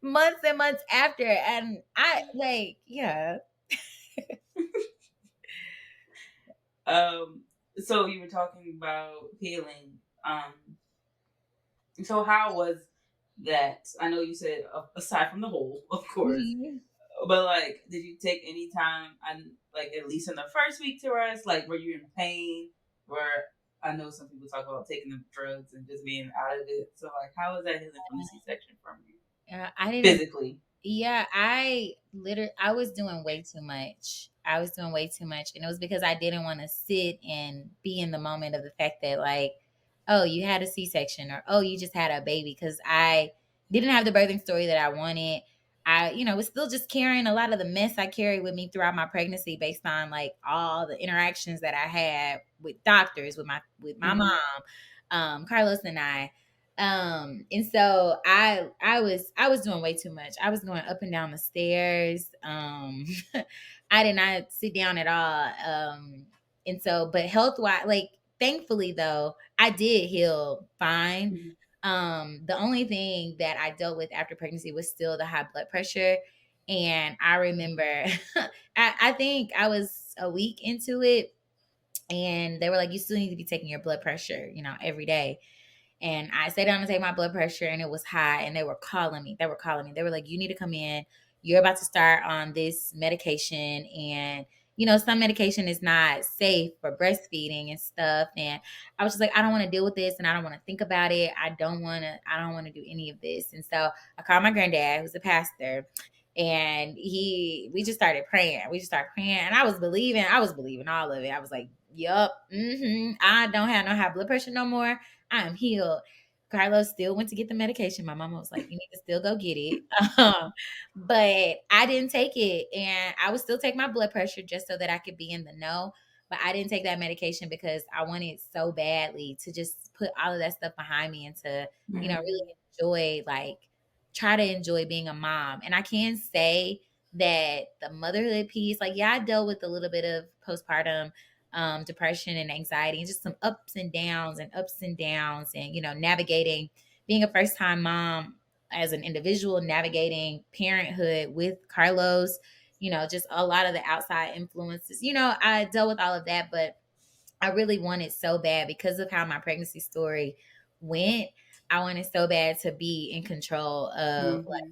months and months after. And I like, yeah. So you were talking about healing. So how was that? I know you said aside from the hole, of course, Mhm. but like, did you take any time and like at least in the first week to rest? Like, were you in pain? Where I know some people talk about taking the drugs and just being out of it. So like, how was that healing from the C-section from you I didn't. physically? Yeah, I was doing way too much. I was doing way too much. And it was because I didn't want to sit and be in the moment of the fact that, like, oh, you had a C-section, or oh, you just had a baby. Because I didn't have the birthing story that I wanted. I, was still just carrying a lot of the mess I carried with me throughout my pregnancy, based on like all the interactions that I had with doctors, with my mom, Carlos and I. And so I was doing way too much. I was going up and down the stairs. I did not sit down at all. And so, but health wise, like, thankfully though, I did heal fine. Mm-hmm. The only thing that I dealt with after pregnancy was still the high blood pressure. And I remember, I think I was a week into it, and they were like, you still need to be taking your blood pressure, every day. And I sat down to take my blood pressure, and it was high, and they were calling me. They were like, you need to come in. You're about to start on this medication. And, some medication is not safe for breastfeeding and stuff. And I was just like, I don't want to deal with this, and I don't want to think about it. I don't want to do any of this. And so I called my granddad, who's a pastor, and we just started praying. And I was believing all of it. I was like, yup, I don't have no high blood pressure no more. I am healed. Carlos still went to get the medication. My mama was like, you need to still go get it. But I didn't take it. And I would still take my blood pressure just so that I could be in the know. But I didn't take that medication because I wanted so badly to just put all of that stuff behind me, and to, really enjoy, like, try to enjoy being a mom. And I can say that the motherhood piece, like, yeah, I dealt with a little bit of postpartum depression and anxiety, and just some ups and downs and ups and downs, and, navigating being a first time mom as an individual, navigating parenthood with Carlos, just a lot of the outside influences. I dealt with all of that, but I really wanted so bad, because of how my pregnancy story went. I wanted so bad to be in control of Mm-hmm.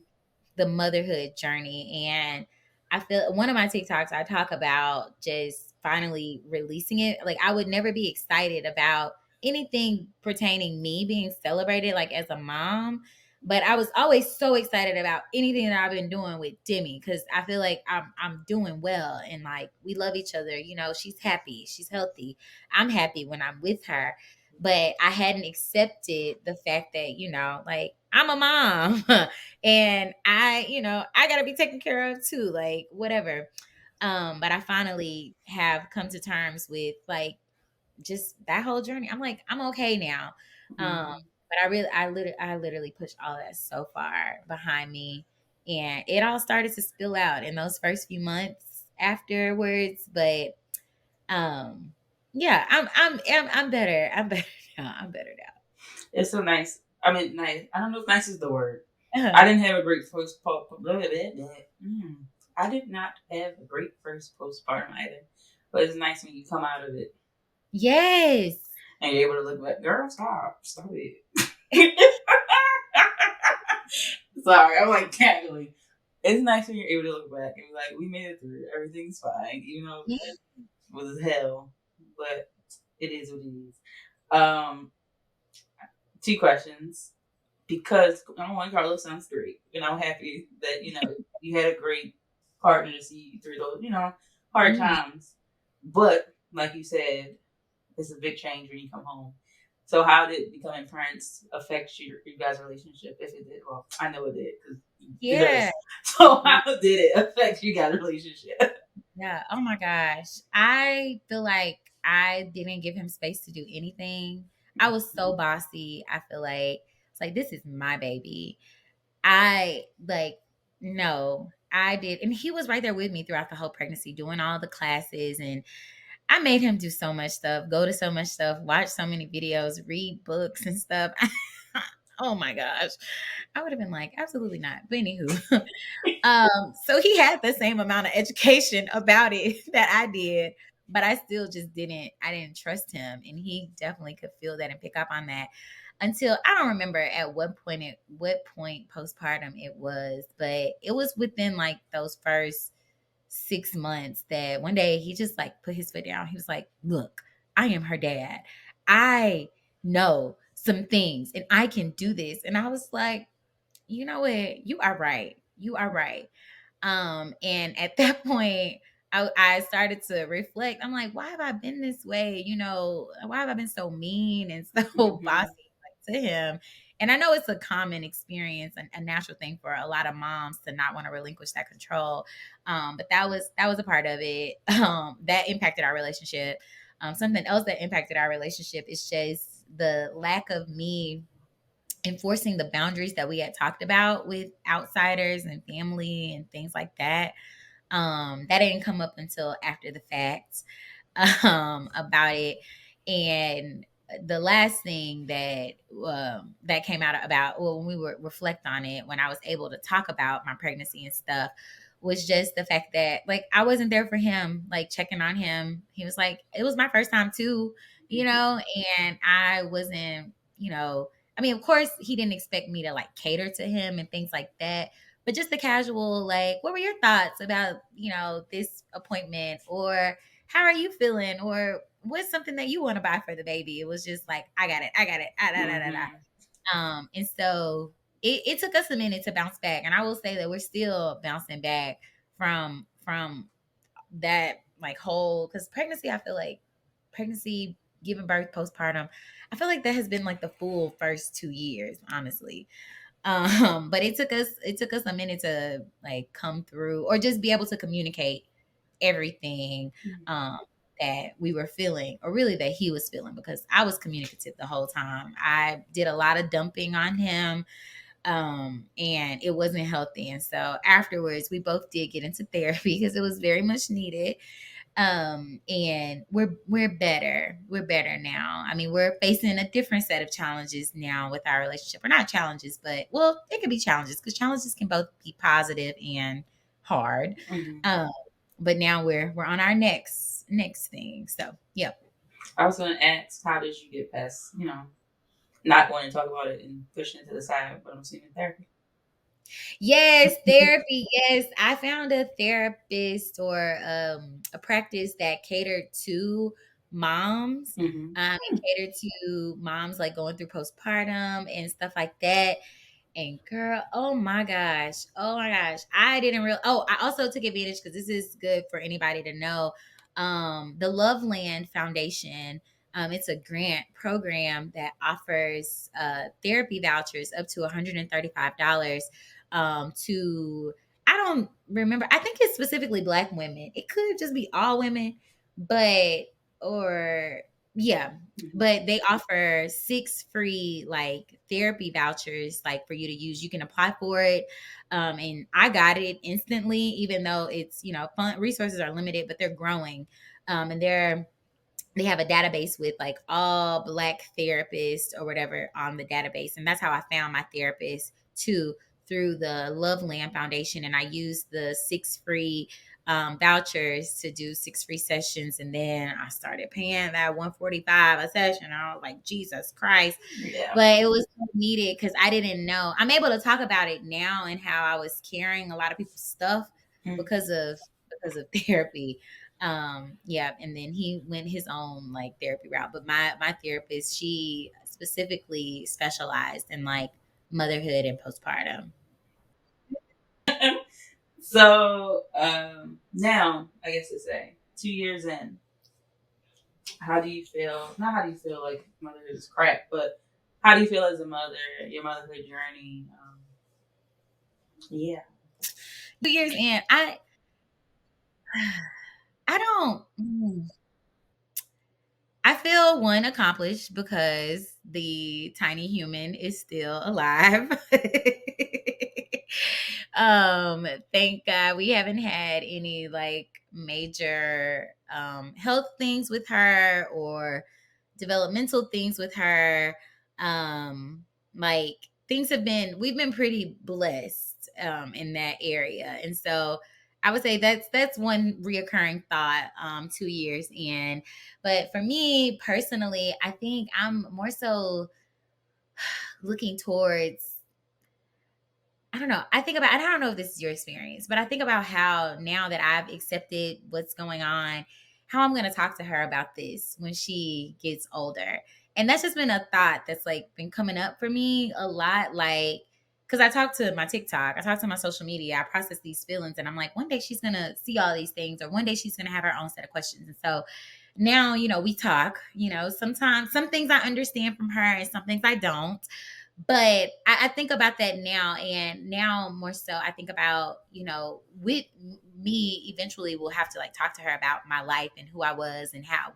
the motherhood journey. And I feel one of my TikToks, I talk about just finally releasing it. Like, I would never be excited about anything pertaining me being celebrated, like, as a mom. But I was always so excited about anything that I've been doing with Demi, because I feel like I'm doing well, and like, we love each other. She's happy, she's healthy. I'm happy when I'm with her. But I hadn't accepted the fact that, like, I'm a mom. And I gotta be taken care of too, like, whatever. But I finally have come to terms with, like, just that whole journey. I'm like, I'm okay now. Mm-hmm. But I literally pushed all that so far behind me, and it all started to spill out in those first few months afterwards. But yeah, I'm better. I'm better now. I'm better It's so nice. I mean, nice. I don't know if nice is the word. now. I didn't have a great first I did not have a great first postpartum either. But it's nice when you come out of it Yes. and you're able to look back. Girl, stop it. Sorry, I'm like cackling. It's nice when you're able to look back and be like, we made it through. Everything's fine, even though Yeah. it was hell. But it is what it is. Um, Two questions. Because number one, Carlos sounds great, and I'm happy that you had a great partner to see you through those hard Mhm. times. But like you said, it's a big change when you come home. So how did becoming parents affect you guys' relationship? If it did, well, I know it did because it Yeah. does. So how did it affect you guys' relationship? Yeah. Oh my gosh. I feel like I didn't give him space to do anything. I was so bossy. I feel like it's like this is my baby. I like no, I did, and he was right there with me throughout the whole pregnancy, doing all the classes, and I made him do so much stuff, go to so much stuff, watch so many videos, read books and stuff. Oh my gosh, I would have been like, absolutely not. But anywho, so he had the same amount of education about it that I did, but I still just didn't. I didn't trust him, and he definitely could feel that and pick up on that. Until I don't remember at what point postpartum it was, but it was within like those first 6 months that one day he just like put his foot down. He was like, "Look, I am her dad. I know some things, and I can do this." And I was like, you know what? You are right. You are right. And at that point, I started to reflect. I'm like, why have I been this way? You know, why have I been so mean and so Mm-hmm. bossy like, to him? And I know it's a common experience and a natural thing for a lot of moms to not want to relinquish that control. But that was a part of it. That impacted our relationship. Something else that impacted our relationship is just the lack of me enforcing the boundaries that we had talked about with outsiders and family and things like that. That didn't come up until after the fact about it. And the last thing that came out about, well, when we were reflect on it, when I was able to talk about my pregnancy and stuff, was just the fact that like I wasn't there for him, like checking on him. He was like, it was my first time too, and I wasn't, I mean, of course, he didn't expect me to like cater to him and things like that. But just the casual, like, what were your thoughts about, this appointment? Or how are you feeling? Or what's something that you want to buy for the baby? It was just like, I got it. I got it. Ah, da, da, da, da. Mm-hmm. And so it took us a minute to bounce back. And I will say that we're still bouncing back from that like whole, because pregnancy, I feel like pregnancy, giving birth, postpartum, I feel like that has been like the full first 2 years, honestly. But it took us a minute to like come through or just be able to communicate everything that we were feeling, or really that he was feeling, because I was communicative the whole time. I did a lot of dumping on him, and it wasn't healthy. And so afterwards, we both did get into therapy because it was very much needed. And we're better. We're better now. I mean, we're facing a different set of challenges now with our relationship. Or not challenges, but well, it could be challenges, because challenges can both be positive and hard. Mm-hmm. um but now we're on our next thing. So yep. I was going to ask, how did you get past, not wanting to talk about it and pushing it to the side, but I'm assuming therapy. Yes, therapy. Yes, I found a therapist, or a practice that catered to moms. Mm-hmm. And catered to moms like going through postpartum and stuff like that. And girl, oh my gosh. Oh my gosh. I didn't real Oh, I also took advantage, because this is good for anybody to know. The Loveland Foundation, it's a grant program that offers therapy vouchers up to $135, to, I don't remember. I think it's specifically Black women. It could just be all women, but or yeah, but they offer 6 free like therapy vouchers, like for you to use. You can apply for it, and I got it instantly, even though it's, fund resources are limited, but they're growing, and they have a database with like all Black therapists or whatever on the database. And that's how I found my therapist too, through the Loveland Foundation. And I used the 6 free vouchers to do 6 free sessions. And then I started paying that 145 a session. And I was like, Jesus Christ. Yeah. But it was so needed, because I didn't know. I'm able to talk about it now and how I was carrying a lot of people's stuff Mm-hmm. because of therapy. Yeah, and then he went his own like therapy route. But my therapist, she specifically specialized in like motherhood and postpartum. So now, I guess to say, 2 years in, how do you feel? Not how do you feel like motherhood is crap, but how do you feel as a mother, your motherhood journey? Yeah. 2 years in, I don't. goal one accomplished because the tiny human is still alive. Thank God we haven't had any like major health things with her or developmental things with her. Like things have been, we've been pretty blessed in that area. And so I would say that's one reoccurring thought 2 years in. But for me personally, I think I'm more so looking towards, I don't know. I don't know if this is your experience, but I think about how now that I've accepted what's going on, how I'm going to talk to her about this when she gets older. And that's just been a thought that's like been coming up for me a lot. Like, cause I talk to my TikTok, I talk to my social media, I process these feelings and I'm like, one day she's going to see all these things or one day she's going to have her own set of questions. And so now, we talk, sometimes some things I understand from her and some things I don't. But I think about that now, and now more so I think about, with me eventually will have to like talk to her about my life and who I was and how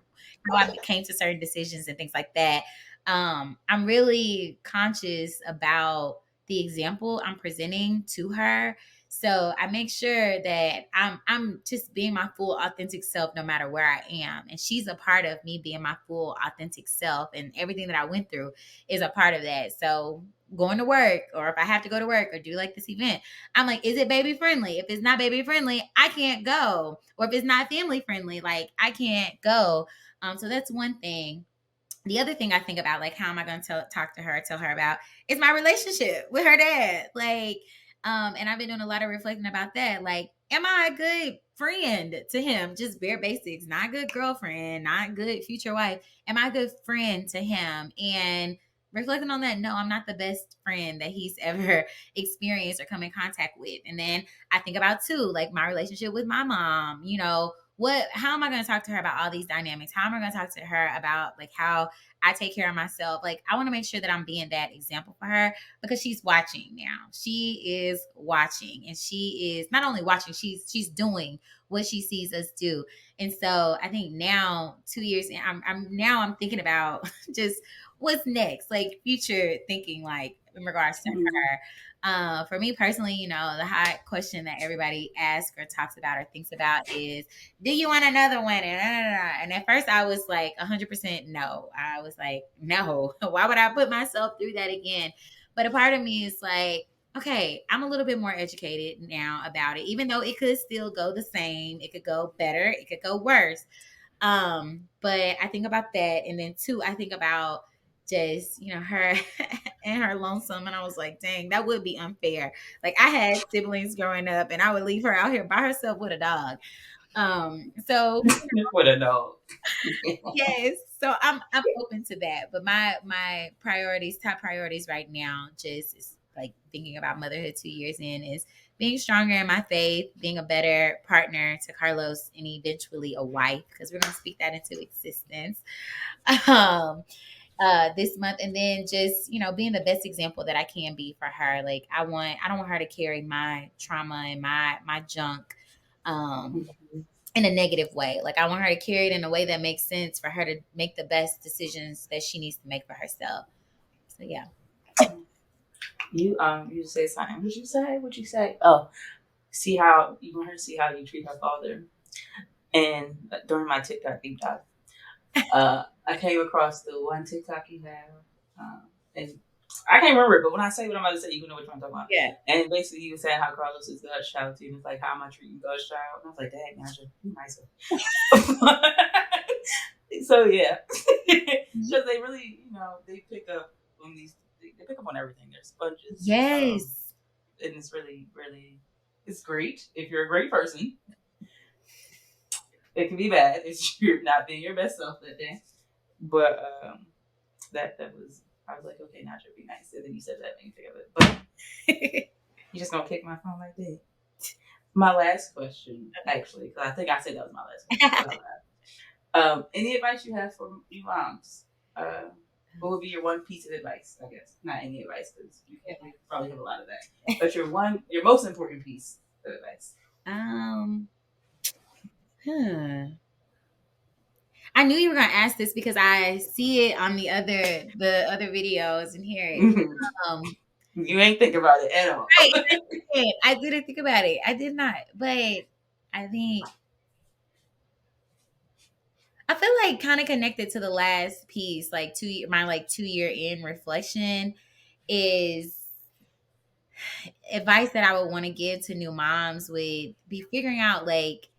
I came to certain decisions and things like that. I'm really conscious about the example I'm presenting to her. So I make sure that I'm just being my full authentic self no matter where I am. And she's a part of me being my full authentic self, and everything that I went through is a part of that. So going to work, or if I have to go to work or do like this event, I'm like, is it baby friendly? If it's not baby friendly, I can't go. Or if it's not family friendly, like I can't go. So that's one thing. The other thing I think about, like, how am I going to tell her about is my relationship with her dad. Like, and I've been doing a lot of reflecting about that. Like, am I a good friend to him? Just bare basics, not a good girlfriend, not good future wife. Am I a good friend to him? And reflecting on that, no, I'm not the best friend that he's ever experienced or come in contact with. And then I think about too, like my relationship with my mom, how am I going to talk to her about all these dynamics? How am I going to talk to her about like how I take care of myself? Like I want to make sure that I'm being that example for her because she's watching now. She is watching, and she is not only watching, she's doing what she sees us do. And so I think now 2 years in, I'm thinking about just what's next, like future thinking, like in regards to her. For me personally, the hot question that everybody asks or talks about or thinks about is, do you want another one? And at first I was like 100% no. I was like, no, why would I put myself through that again? But a part of me is like, okay, I'm a little bit more educated now about it, even though it could still go the same. It could go better. It could go worse. But I think about that. And then two, I think about just, her and her lonesome. And I was like, dang, that would be unfair. Like I had siblings growing up and I would leave her out here by herself with a dog. So With a dog. yes, so I'm open to that. But my priorities, top priorities right now, just is like thinking about motherhood 2 years in, is being stronger in my faith, being a better partner to Carlos, and eventually a wife, because we're gonna speak that into existence. Um, this month, and then just being the best example that I can be for her. Like I don't want her to carry my trauma and my junk in a negative way. Like I want her to carry it in a way that makes sense for her to make the best decisions that she needs to make for herself. So yeah. You say something. What'd you say? Oh, see how you want her to see how you treat her father. And during my TikTok deep dive, I came across the one TikTok you have, and I can't remember it, but when I say what I'm about to say, you know what I'm talking about. Yeah. And basically, you were saying how Carlos is God's child too, and it's like, how am I treating God's child? And I was like, dang, I should be nicer. So yeah, because they really, they pick up on these. They pick up on everything. They're sponges. Yes. And it's really, really, it's great if you're a great person. It can be bad if you're not being your best self that day. But that was, I was like, okay, now should be nice. And then you said that, and you think of it. But you just gonna kick my phone like that. My last question, actually, because I think I said that was my last question. Any advice you have for you moms? What would be your one piece of advice? I guess not any advice because you probably have a lot of that. But your most important piece of advice. I knew you were gonna ask this because I see it on the other videos and hear it. Um, You ain't think about it at all. right, I didn't think about it. I did not, but I think I feel like kind of connected to the last piece, like my like 2 year in reflection is advice that I would want to give to new moms would be figuring out like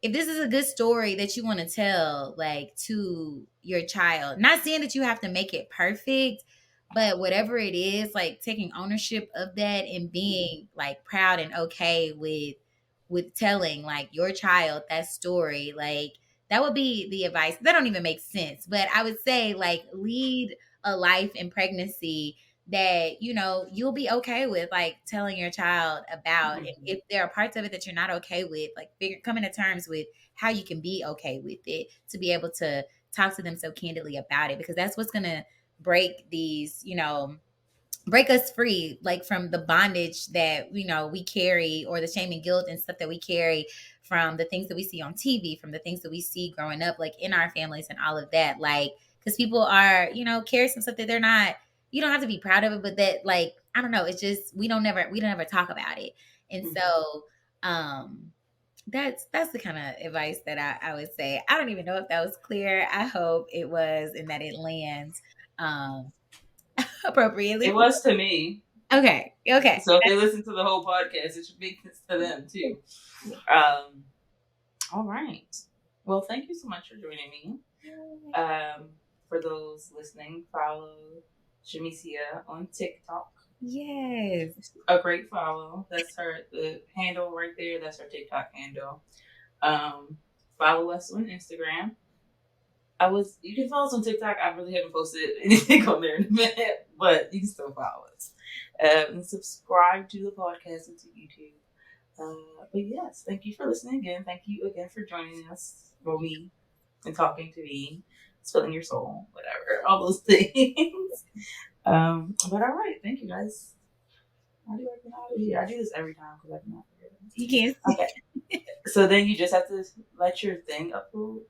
if this is a good story that you want to tell like to your child, not saying that you have to make it perfect, but whatever it is, like taking ownership of that and being like proud and okay with telling like your child that story, like that would be the advice. That don't even make sense, but I would say like lead a life in pregnancy that you'll be okay with like telling your child about. And if there are parts of it that you're not okay with, like coming to terms with how you can be okay with it, to be able to talk to them so candidly about it, because that's what's gonna break these break us free, like from the bondage that we carry, or the shame and guilt and stuff that we carry from the things that we see on TV, from the things that we see growing up like in our families and all of that. Like, because people are carry some stuff that they're not, you don't have to be proud of it, but that, like, I don't know, it's just we don't ever talk about it. And so that's the kind of advice that I would say. I don't even know if that was clear. I hope it was, and that it lands appropriately. It was to me. Okay. So if they listen to the whole podcast, it should be to them too. All right. Well, thank you so much for joining me. For those listening, follow Jamesia on TikTok. Yes. A great follow. That's the handle right there. That's her TikTok handle. Follow us on Instagram. You can follow us on TikTok. I really haven't posted anything on there in a minute, but you can still follow us. And subscribe to the podcast and to YouTube. But yes, thank you for listening again. Thank you again for joining us, for me, and talking to me, spilling your soul, whatever, all those things. But all right, thank you guys. How do I get out of here? I do this every time because I cannot forget it. You can't. Okay. So then you just have to let your thing upload.